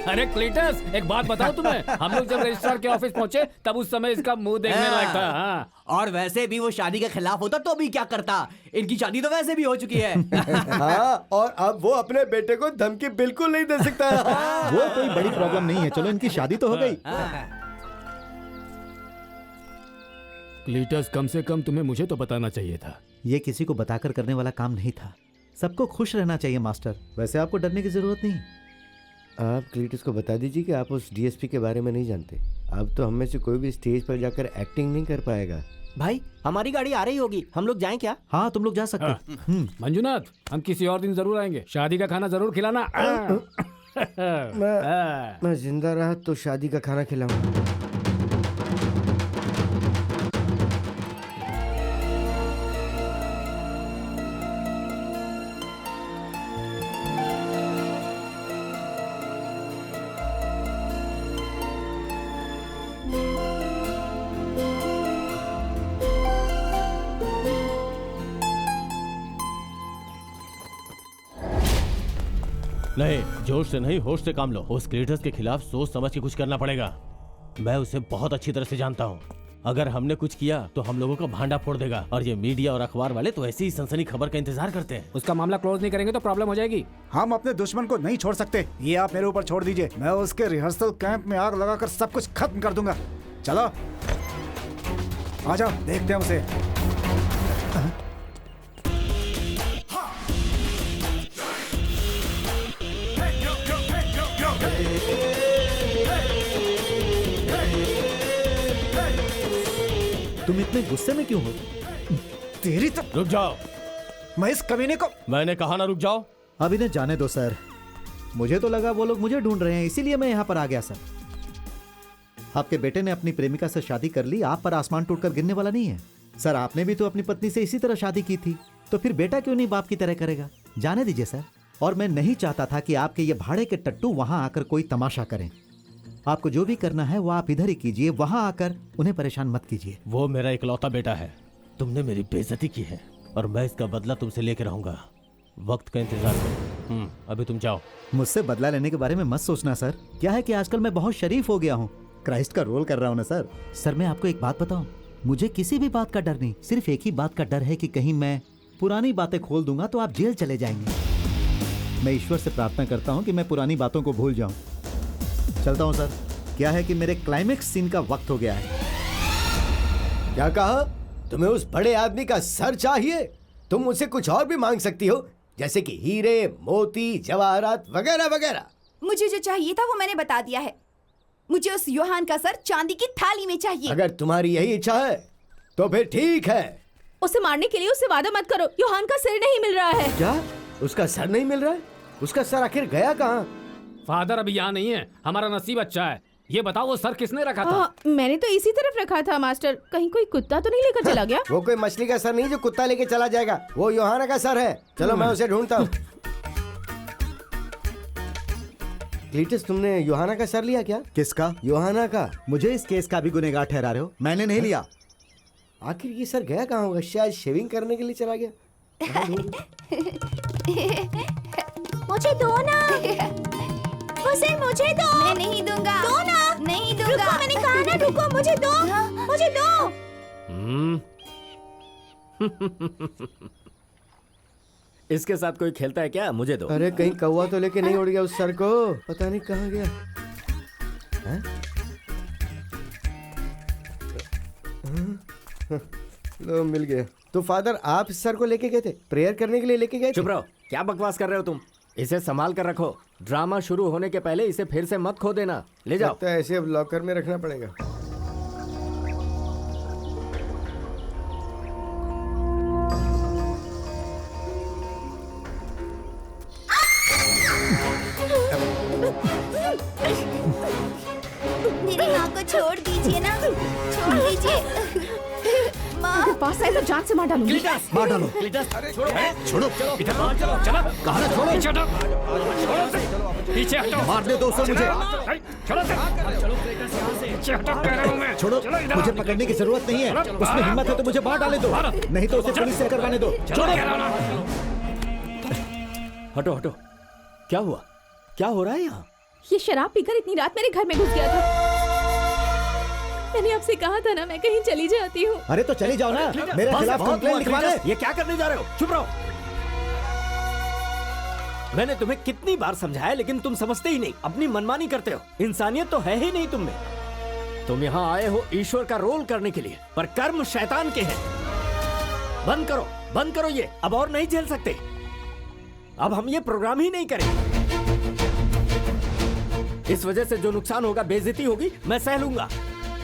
अरे क्लीटस, एक बात बताओ तुम्हें, हम लोग जब रजिस्ट्रार के ऑफिस पहुंचे तब उस समय इसका मुंह देखने लायक था। हाँ। और वैसे भी वो शादी के खिलाफ होता तो भी क्या करता, इनकी शादी तो वैसे भी हो चुकी है। हाँ, और अब वो अपने बेटे को धमकी बिल्कुल नहीं दे सकता। वो कोई बड़ी प्रॉब्लम नहीं है, चलो इनकी शादी तो हो गई। क्लीटस, कम से कम तुम्हें मुझे तो बताना चाहिए था। ये किसी को बताकर करने वाला काम नहीं था। सबको खुश रहना चाहिए मास्टर। वैसे आपको डरने की जरूरत नहीं। आप क्लीटस को बता दीजिए कि आप उस डीएसपी के बारे में नहीं जानते। अब तो हम में से कोई भी स्टेज पर जाकर एक्टिंग नहीं कर पाएगा। भाई हमारी गाड़ी आ रही होगी, हम लोग जाएं क्या? हाँ तुम लोग जा सकते। मंजुनाथ, हम किसी और दिन जरूर आएंगे, शादी का खाना जरूर खिलाना। मैं जिंदा रहा तो शादी का खाना खिलाऊंगा। नहीं, जोश से नहीं, होश से काम लो। उस क्लीटस के खिलाफ सोच समझ के कुछ करना पड़ेगा। मैं उसे बहुत अच्छी तरह से जानता हूँ। अगर हमने कुछ किया तो हम लोगों का भांडा फोड़ देगा, और ये मीडिया और अखबार वाले तो ऐसी ही सनसनी खबर का इंतजार करते हैं। उसका मामला क्लोज नहीं करेंगे तो प्रॉब्लम हो जाएगी। हम अपने दुश्मन को नहीं छोड़ सकते, ये आप मेरे ऊपर छोड़ दीजिए। मैं उसके रिहर्सल कैंप में आग लगाकर सब कुछ खत्म कर दूंगा। चलो आ जाओ, देखते हैं उसे। तुम इतने गुस्से में क्यों हो? तेरी तो रुक जाओ, मैं इस कमीने को। मैंने कहा ना रुक जाओ। अब इन्हें जाने दो सर। मुझे तो लगा वो लोग मुझे ढूंढ रहे हैं, इसीलिए मैं यहाँ पर आ गया सर। आपके बेटे ने अपनी प्रेमिका से शादी कर ली, आप पर आसमान टूटकर गिरने वाला नहीं है। सर आपने भी तो अपनी पत्नी से इसी तरह शादी की थी, तो फिर बेटा क्यों नहीं बाप की तरह करेगा? जाने दीजिए सर। और मैं नहीं चाहता था कि आपके ये भाड़े के टट्टू वहां आकर कोई तमाशा करें। आपको जो भी करना है वो आप इधर ही कीजिए, वहां आकर उन्हें परेशान मत कीजिए। वो मेरा इकलौता बेटा है। तुमने मेरी बेइज्जती की है और मैं इसका बदला तुमसे लेकर रहूंगा। वक्त का इंतजार करो। अभी तुम जाओ। मुझसे बदला लेने के बारे में मत सोचना सर। क्या है कि आजकल मैं बहुत शरीफ हो गया हूँ, क्राइस्ट का रोल कर रहा हूँ ना सर। सर मैं आपको एक बात बताऊं, मुझे किसी भी बात का डर नहीं, सिर्फ एक ही बात का डर है कि कहीं मैं पुरानी बातें खोल दूंगा तो आप जेल चले जाएंगे। मैं ईश्वर से प्रार्थना करता हूँ कि मैं पुरानी बातों को भूल जाऊं। चलता हूँ सर। क्या है कि मेरे क्लाइमेक्स सीन का वक्त हो गया है। क्या कहा? तुम्हें उस बड़े आदमी का सर चाहिए? तुम मुझसे कुछ और भी मांग सकती हो, जैसे कि हीरे, मोती, जवाहरात वगैरह वगैरह। मुझे जो चाहिए था वो मैंने बता दिया है। मुझे उस योहान का सर चांदी की थाली में चाहिए। अगर तुम्हारी यही इच्छा है तो फिर ठीक है। उसे मारने के लिए उससे वादा मत करो। योहान का सिर नहीं मिल रहा है। क्या? उसका सर नहीं मिल रहा है? उसका सर आखिर गया कहाँ? फादर अभी यहाँ नहीं है। हमारा नसीब अच्छा है। ये बताओ वो सर किसने रखा था? मैंने तो इसी तरफ रखा था मास्टर। कहीं कोई कुत्ता तो नहीं लेकर चला गया? वो कोई मछली का सर नहीं जो कुत्ता लेके चला जाएगा, वो योहाना का सर है। चलो मैं उसे ढूंढता हूँ। क्लीटस, तुमने योहाना का सर लिया क्या? किसका? योहाना का। मुझे इस केस का भी गुनहगार ठहरा रहे हो? मैंने नहीं लिया। आखिर ये सर गया कहाँ होगा? शायद शेविंग करने के लिए चला गया। मुझे दो ना। उसे मुझे दो। मैं नहीं दूंगा। दो ना। नहीं दूंगा। रुको, मैंने कहा ना रुको। मुझे दो। मुझे दो। इसके साथ कोई खेलता है क्या? मुझे दो। अरे कहीं कौवा तो लेके नहीं उड़ गया उस सर को? पता नहीं कहाँ गया। लो मिल गया। तो फादर आप इस सर को लेके गए थे? प्रेयर करने के लिए लेके गए थे? चुप रहो, क्या बकवास कर रहे हो तुम? इसे संभाल कर रखो। ड्रामा शुरू होने के पहले इसे फिर से मत खो देना। ले जाओ। लगता है ऐसे अब लॉकर में रखना पड़ेगा। मेरी माँ को छोड़ दीजिए ना। छोड़ दीजिए। माँ पास आए तो जान से मार डालूंगी। मार डालो। छोड़ो। इधर आओ, चलो चलो। कहाँ ना छोड़ो। पीछे हटो। पीछे हटो। मारने दो उसे मुझे। चलो पीछे हटो कह रहा हूं मैं। छोड़ो, मुझे पकड़ने की जरूरत नहीं है। उसमें हिम्मत है तो मुझे मार डालने दो, नहीं तो उसे पुलिस से करवाने दो। छोड़ो। हटो हटो। क्या हुआ? क्या हो रहा है यहाँ? ये शराब पीकर इतनी रात मेरे घर में घुस गया था। मैंने आपसे कहा था ना मैं कहीं चली जाती हूँ। अरे तो चली जाओ ना, मेरे खिलाफ कंप्लेंट लिखवाने। ये क्या करने जा रहे हो? चुप रहो। मैंने तुम्हें कितनी बार समझाया लेकिन तुम समझते ही नहीं, अपनी मनमानी करते हो। इंसानियत तो है ही नहीं तुम में। तुम यहाँ आए हो ईश्वर का रोल करने के लिए, पर कर्म शैतान के हैं। बंद करो ये, अब और नहीं झेल सकते। अब हम ये प्रोग्राम ही नहीं करेंगे। इस वजह से जो नुकसान होगा, बेइज्जती होगी, मैं सह लूंगा।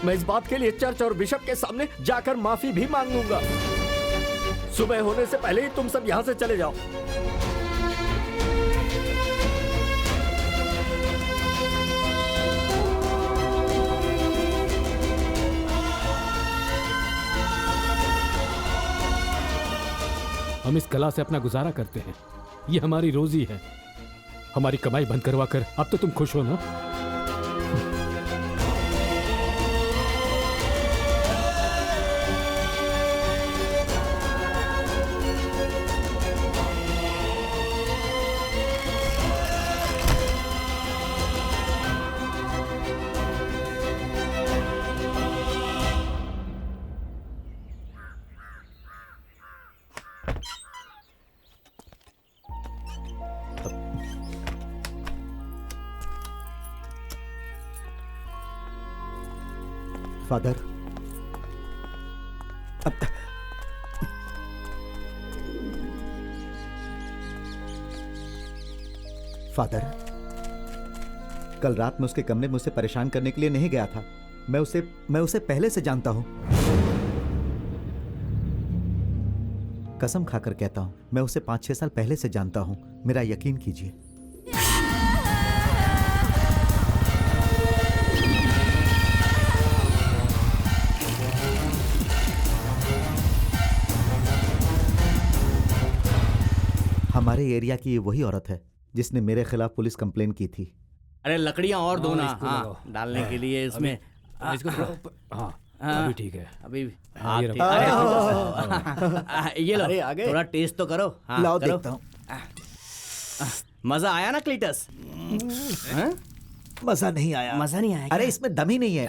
मैं इस बात के लिए चर्च और बिशप के सामने जाकर माफी भी मांग लूंगा। सुबह होने से पहले ही तुम सब यहाँ से चले जाओ। हम इस कला से अपना गुजारा करते हैं, ये हमारी रोजी है। हमारी कमाई बंद करवा कर अब तो तुम खुश हो ना? फादर, फादर, कल रात में उसके कमरे में उसे परेशान करने के लिए नहीं गया था। मैं उसे पहले से जानता हूं। कसम खाकर कहता हूं, मैं उसे 5-6 साल पहले से जानता हूं। मेरा यकीन कीजिए। हमारे एरिया की ये वही औरत है जिसने मेरे खिलाफ पुलिस कंप्लेन की थी। अरे लकड़ियां और दो ना, हाँ, डालने के लिए इसमें। अभी ठीक है। अभी ये रखो। ये लो, अरे, आगे। थोड़ा टेस्ट तो करो। हाँ, लाओ करो। देखता हूँ। मजा आया ना क्लीटस? मजा नहीं आया। मजा नहीं आया? अरे इसमें दम ही नहीं है।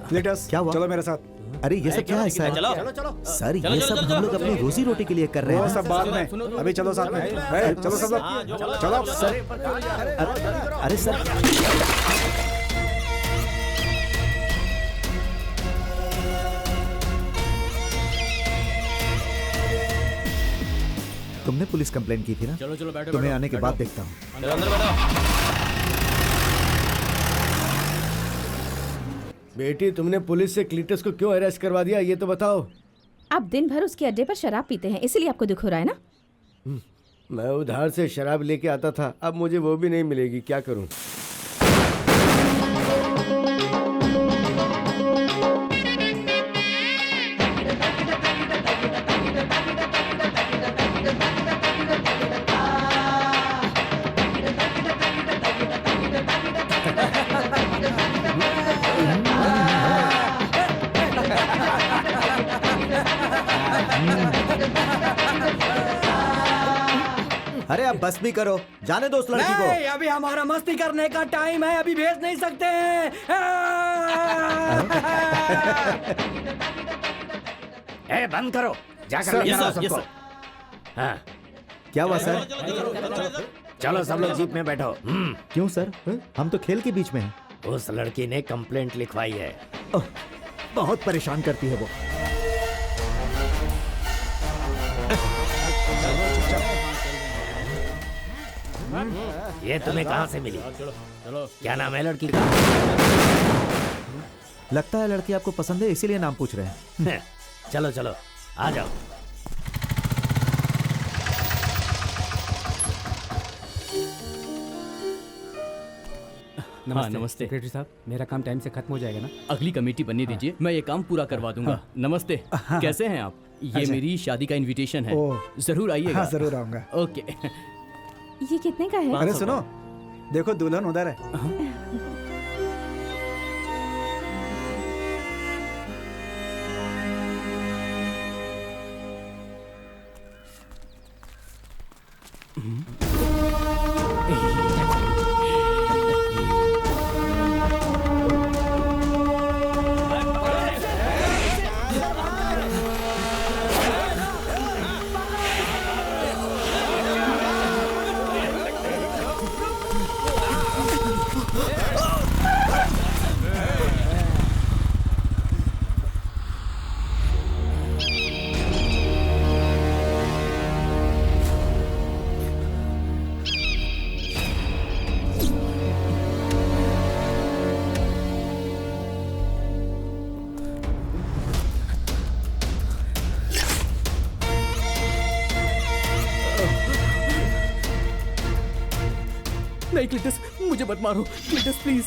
क्लीटस, क्या हुआ? चलो मेरे साथ। अरे ये सब क्या है सर? चलो सर ये सब हम लोग अपनी रोजी रोटी के लिए कर रहे वो हैं। सब बाद में, अभी चलो साथ में। चलो सब लोग, चलो सर। अरे सर, तुमने पुलिस कंप्लेंट की थी ना? चलो चलो बैठो। तुम्हें आने के बाद देखता हूँ। चलो अंदर बैठो। बेटी, तुमने पुलिस से क्लीटस को क्यों अरेस्ट करवा दिया, ये तो बताओ। आप दिन भर उसके अड्डे पर शराब पीते हैं, इसलिए आपको दुख हो रहा है ना? मैं उधार से शराब लेके आता था, अब मुझे वो भी नहीं मिलेगी, क्या करूं? अरे अब बस भी करो, जाने दो उस लड़की को। नहीं, अभी हमारा मस्ती करने का टाइम है, अभी भेज नहीं सकते हैं। ए, बंद करो, जाकर सर, ले जाओ यस सर, सबको। हाँ, क्या हुआ सर? चलो सब लोग जीप में बैठो। क्यों सर? हम तो खेल के बीच में हैं। उस लड़की ने कंप्लेंट लिखवाई है। ओह, बहुत परेशान करती है वो। ये तुम्हें कहाँ से मिली? क्या नाम है लड़की का? लगता है लड़की आपको पसंद है, इसीलिए नाम पूछ रहे हैं। चलो चलो, आ जाओ। नमस्ते सेक्रेटरी साहब, मेरा काम टाइम से खत्म हो जाएगा ना? अगली कमेटी बनने दीजिए, मैं ये काम पूरा करवा दूंगा। नमस्ते, कैसे हैं आप? ये मेरी शादी का इनविटेशन है, जरूर आइएगा। हाँ, जरूर आऊंगा। ओके। ये कितने का है? अरे सुनो, देखो दुल्हन उधर है। नहीं क्लिटस, मुझे मत मारो क्लिटस प्लीज।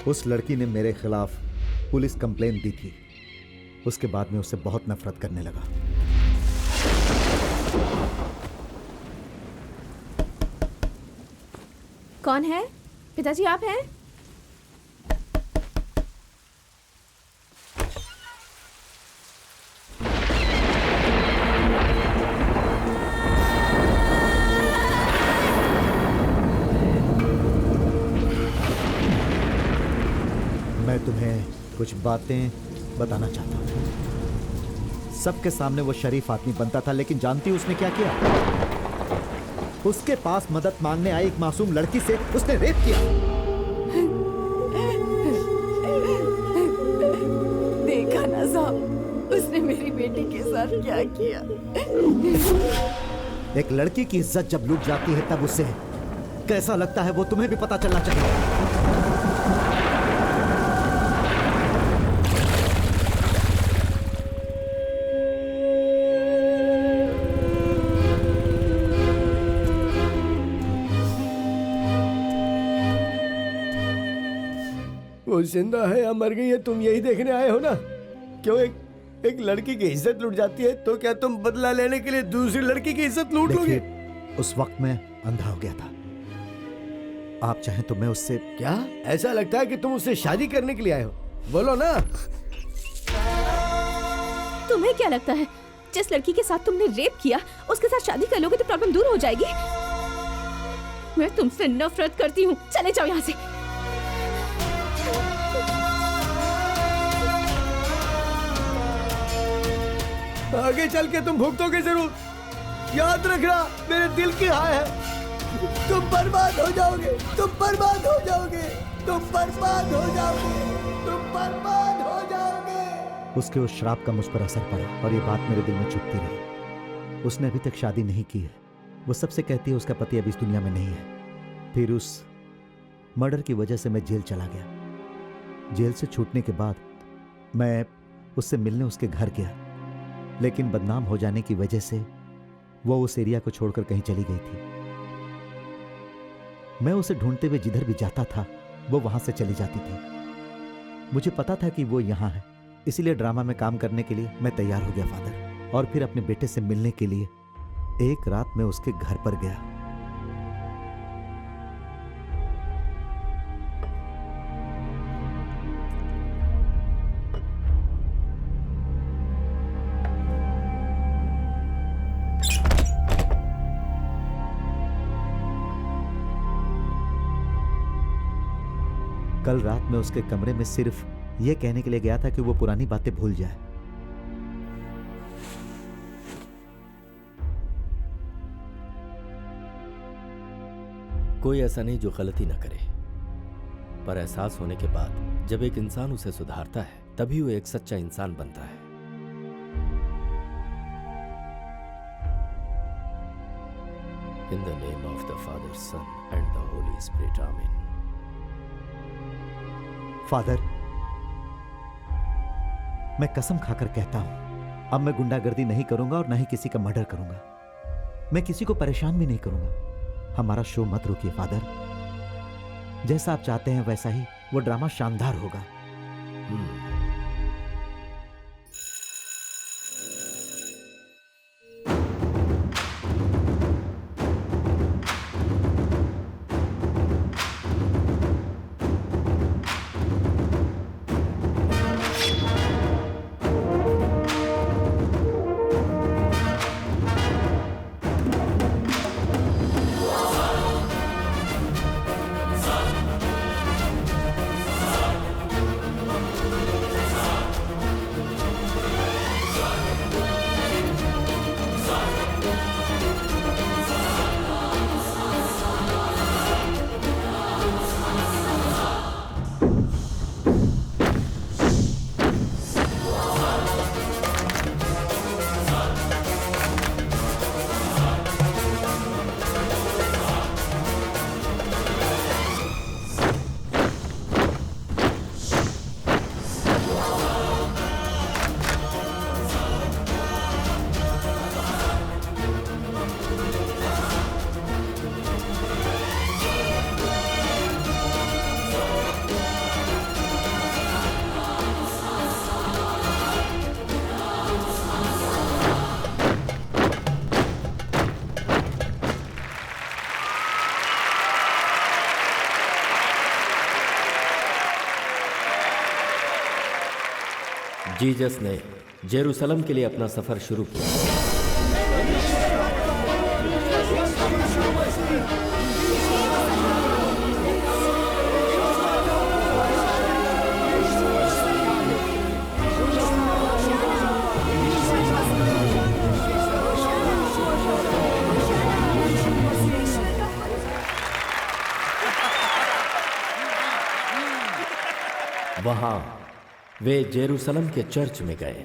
उस लड़की ने मेरे खिलाफ पुलिस कंप्लेन दी थी। उसके बाद मैं उससे बहुत नफरत करने लगा। कौन है? पिताजी आप हैं? मैं तुम्हें कुछ बातें बताना चाहता हूँ। सबके सामने वो शरीफ आदमी बनता था, लेकिन जानती हो उसने क्या किया? उसके पास मदद मांगने आई एक मासूम लड़की से उसने रेप किया। देखा ना साहब, उसने मेरी बेटी के साथ क्या किया। एक लड़की की इज्जत जब लूट जाती है तब उसे कैसा लगता है वो तुम्हें भी पता चलना चाहिए। वो जिंदा है या मर गई है तुम यही देखने आए हो ना? क्यों एक लड़की की इज्जत लूट जाती है तो क्या तुम बदला लेने के लिए दूसरी लड़की की इज्जत लूट लोगे? उस वक्त मैं अंधा हो गया था। आप चाहें तो मैं उससे। क्या ऐसा लगता है कि तुम उससे शादी करने के लिए आए हो? बोलो ना। तुम्हें क्या लगता है जिस लड़की के साथ तुमने रेप किया उसके साथ शादी कर लोगे तो प्रॉब्लम दूर हो जाएगी? मैं तुमसे नफरत करती हूँ, चले जाओ यहाँ से। आगे चल के तुम भुगतोगे जरूर। याद रखना, मेरे दिल की हाय है। तुम बर्बाद हो जाओगे, तुम बर्बाद हो जाओगे, तुम बर्बाद हो जाओगे, तुम बर्बाद हो जाओगे। उसके उस श्राप का मुझ पर असर पड़ा और ये बात मेरे दिल में चुभती रही। उसने अभी तक शादी नहीं की है। वो सबसे कहती है उसका पति अभी इस दुनिया में नहीं है। फिर उस मर्डर की वजह से मैं जेल चला गया। जेल से छूटने के बाद मैं उससे मिलने उसके घर गया, लेकिन बदनाम हो जाने की वजह से वो उस एरिया को छोड़कर कहीं चली गई थी। मैं उसे ढूंढते हुए जिधर भी जाता था वो वहां से चली जाती थी। मुझे पता था कि वो यहां है, इसीलिए ड्रामा में काम करने के लिए मैं तैयार हो गया फादर। और फिर अपने बेटे से मिलने के लिए एक रात मैं उसके घर पर गया। कल रात में उसके कमरे में सिर्फ यह कहने के लिए गया था कि वो पुरानी बातें भूल जाए। कोई ऐसा नहीं जो गलती ना करे, पर एहसास होने के बाद जब एक इंसान उसे सुधारता है तभी वो एक सच्चा इंसान बनता है। In the name of the Father, Son and the Holy Spirit. Amen. Father, मैं कसम खाकर कहता हूं, अब मैं गुंडागर्दी नहीं करूंगा और न ही किसी का मर्डर करूंगा। मैं किसी को परेशान भी नहीं करूंगा। हमारा शो मत रोकिए फादर। जैसा आप चाहते हैं वैसा ही वो ड्रामा शानदार होगा। जीसस ने जेरूसलम के लिए अपना सफर शुरू किया। वहां वे जेरूसलम के चर्च में गए।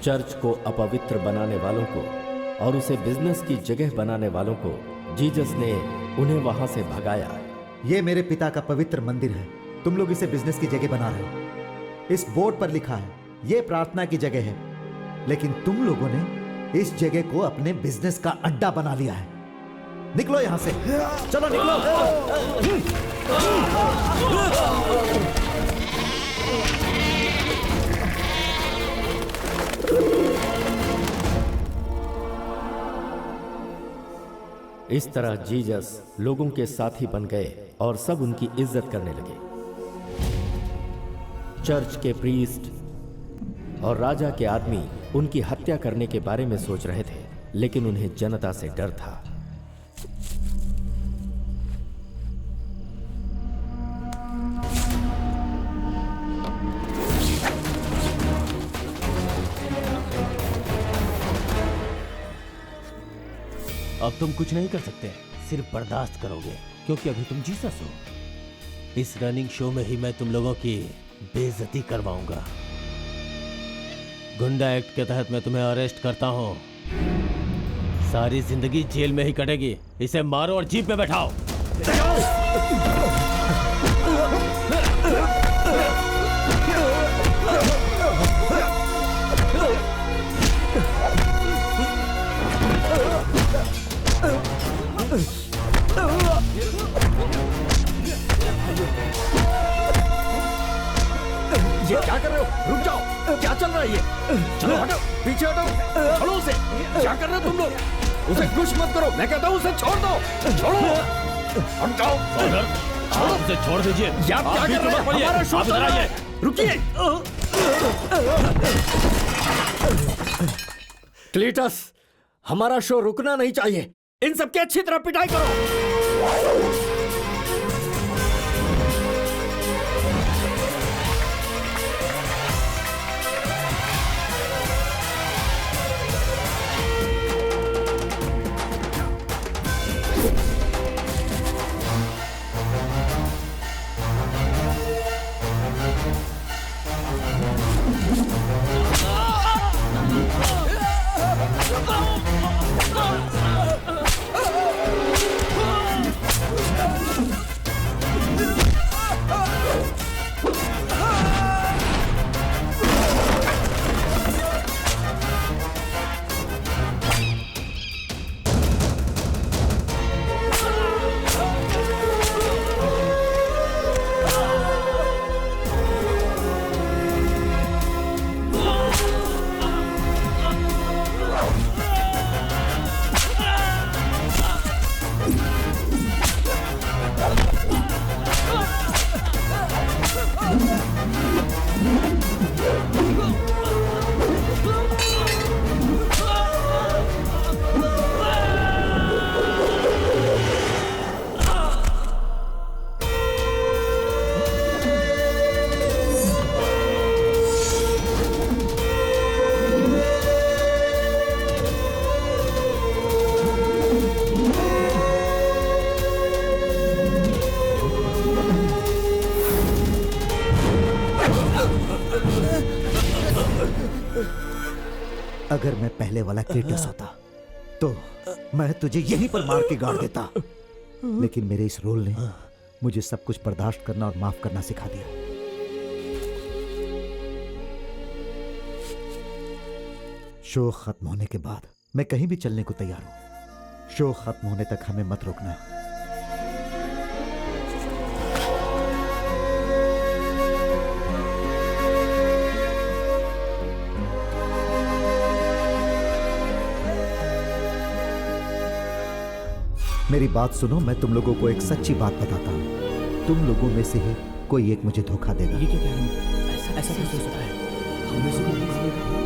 चर्च को अपवित्र बनाने वालों को और उसे बिजनेस की जगह बनाने वालों को जीसस ने उन्हें वहां से भगाया। ये मेरे पिता का पवित्र मंदिर है, तुम लोग इसे बिजनेस की जगह बना रहे हो। इस बोर्ड पर लिखा है ये प्रार्थना की जगह है, लेकिन तुम लोगों ने इस जगह को अपने बिजनेस का अड्डा बना लिया है। निकलो यहां से, चलो निकलो। इस तरह जीसस लोगों के साथी बन गए और सब उनकी इज्जत करने लगे। चर्च के प्रीस्ट और राजा के आदमी उनकी हत्या करने के बारे में सोच रहे थे, लेकिन उन्हें जनता से डर था। अब तुम कुछ नहीं कर सकते, सिर्फ बर्दाश्त करोगे, क्योंकि अभी तुम जीसस हो। इस रनिंग शो में ही मैं तुम लोगों की बेइज्जती करवाऊंगा। गुंडा एक्ट के तहत मैं तुम्हें अरेस्ट करता हूं। सारी जिंदगी जेल में ही कटेगी। इसे मारो और जीप में बैठाओ। ये क्या कर रहे हो? रुक जाओ, क्या चल रहा है ये? चलो हटो, पीछे हटो, छोड़ो उसे। क्या कर रहे हो तुम लोग? उसे कुछ मत करो, मैं कहता हूँ उसे छोड़ दो। छोड़ो, हट जाओ। छोड़ो, उसे छोड़ दीजिए। क्या कर रहे हो? हमारा शो चल रहा है। रुकिए। क्लीटस, हमारा शो रुकना नहीं चाहिए। इन सबकी अच्छी तरह पिटाई करो। अगर मैं पहले वाला क्लीटस होता तो मैं तुझे यहीं पर मार के गाड़ देता, लेकिन मेरे इस रोल ने मुझे सब कुछ बर्दाश्त करना और माफ करना सिखा दिया। शो खत्म होने के बाद मैं कहीं भी चलने को तैयार हूं। शो खत्म होने तक हमें मत रोकना। मेरी बात सुनो, मैं तुम लोगों को एक सच्ची बात बताता हूं। तुम लोगों में से ही कोई एक मुझे धोखा देगा। ये क्या कह रहे हो? ऐसा कैसे हो सकता है? हम में से कोई धोखा देगा?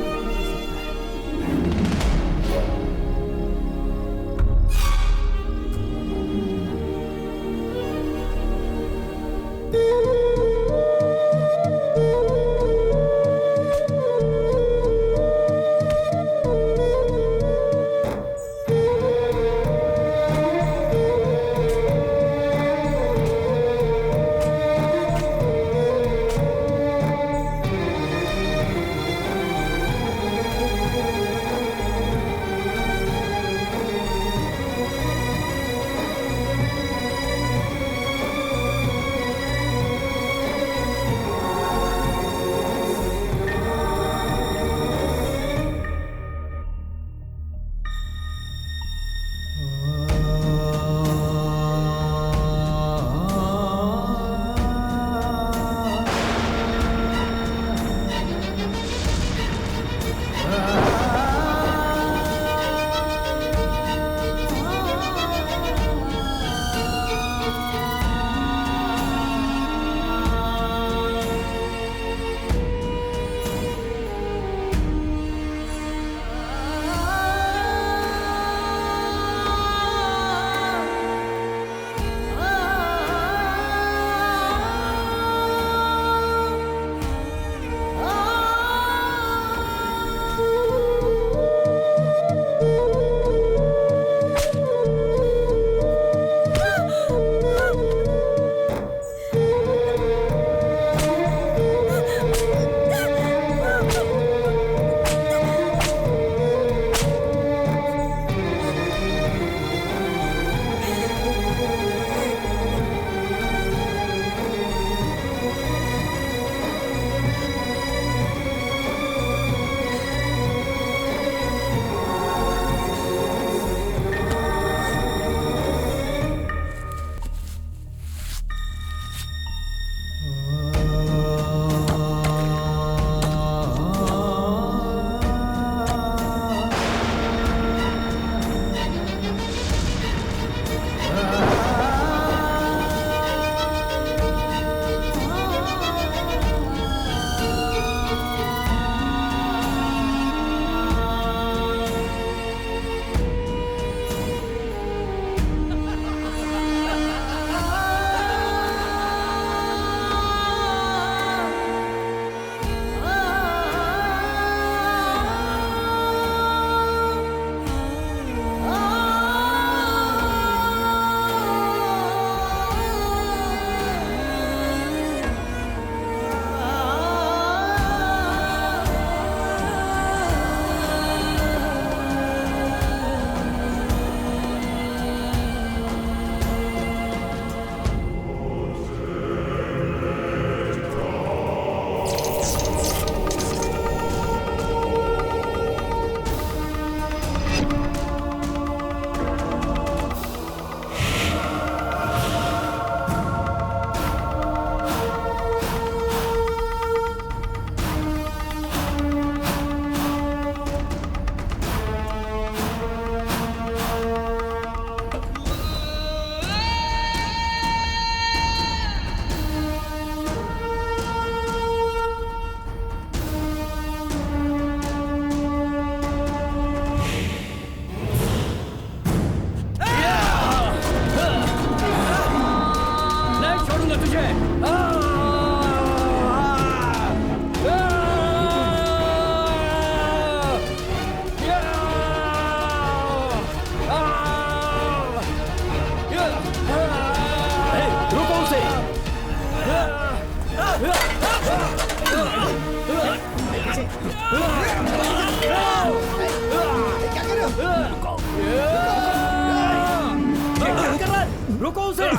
रुको उसे!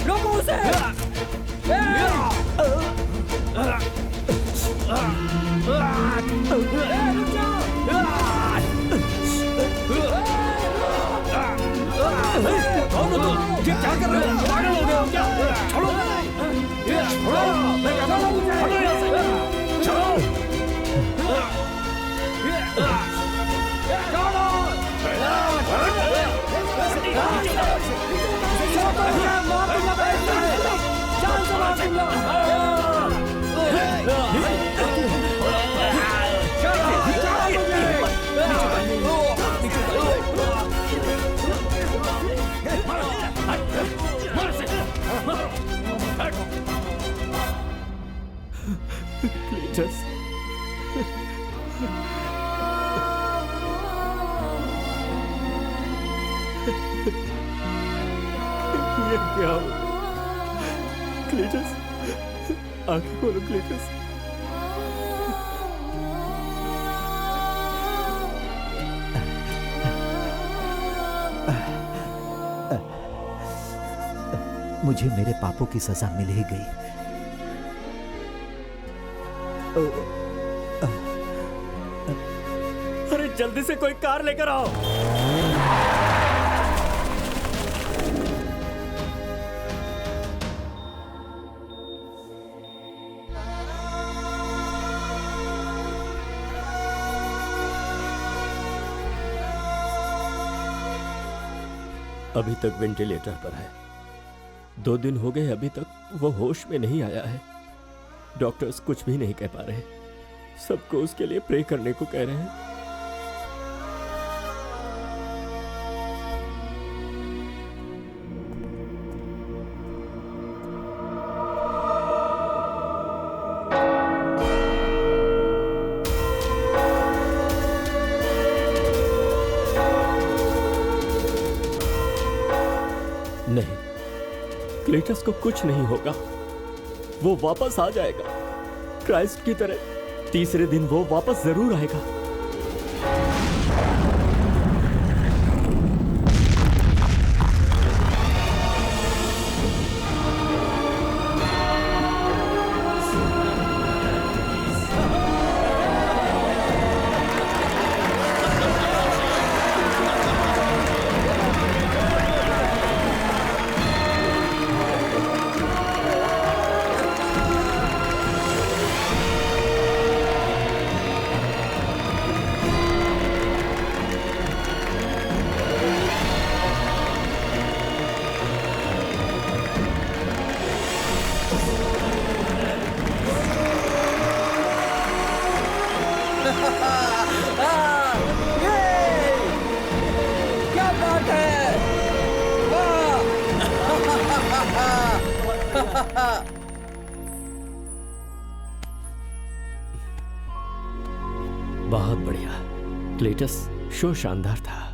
रोको उसे! ये क्या कर रहे हो? पागल हो गए हो क्या? छोड़ो! छोड़ो! मैं कहता हूँ हटो यहाँ से! छोड़ो! क्लीटस, ये क्या हो? क्लीटस, आंखें खोलो क्लीटस। मुझे मेरे पापों की सजा मिल ही गई। अरे जल्दी से कोई कार लेकर आओ। अभी तक वेंटिलेटर पर है। 2 दिन हो गए, अभी तक वो होश में नहीं आया है। डॉक्टर्स कुछ भी नहीं कह पा रहे। सबको उसके लिए प्रे करने को कह रहे हैं। नहीं, क्लीटस को कुछ नहीं होगा। वो वापस आ जाएगा क्राइस्ट की तरह। तीसरे दिन वो वापस जरूर आएगा। क्या बात है! बहुत बढ़िया क्लीटस, शो शानदार था।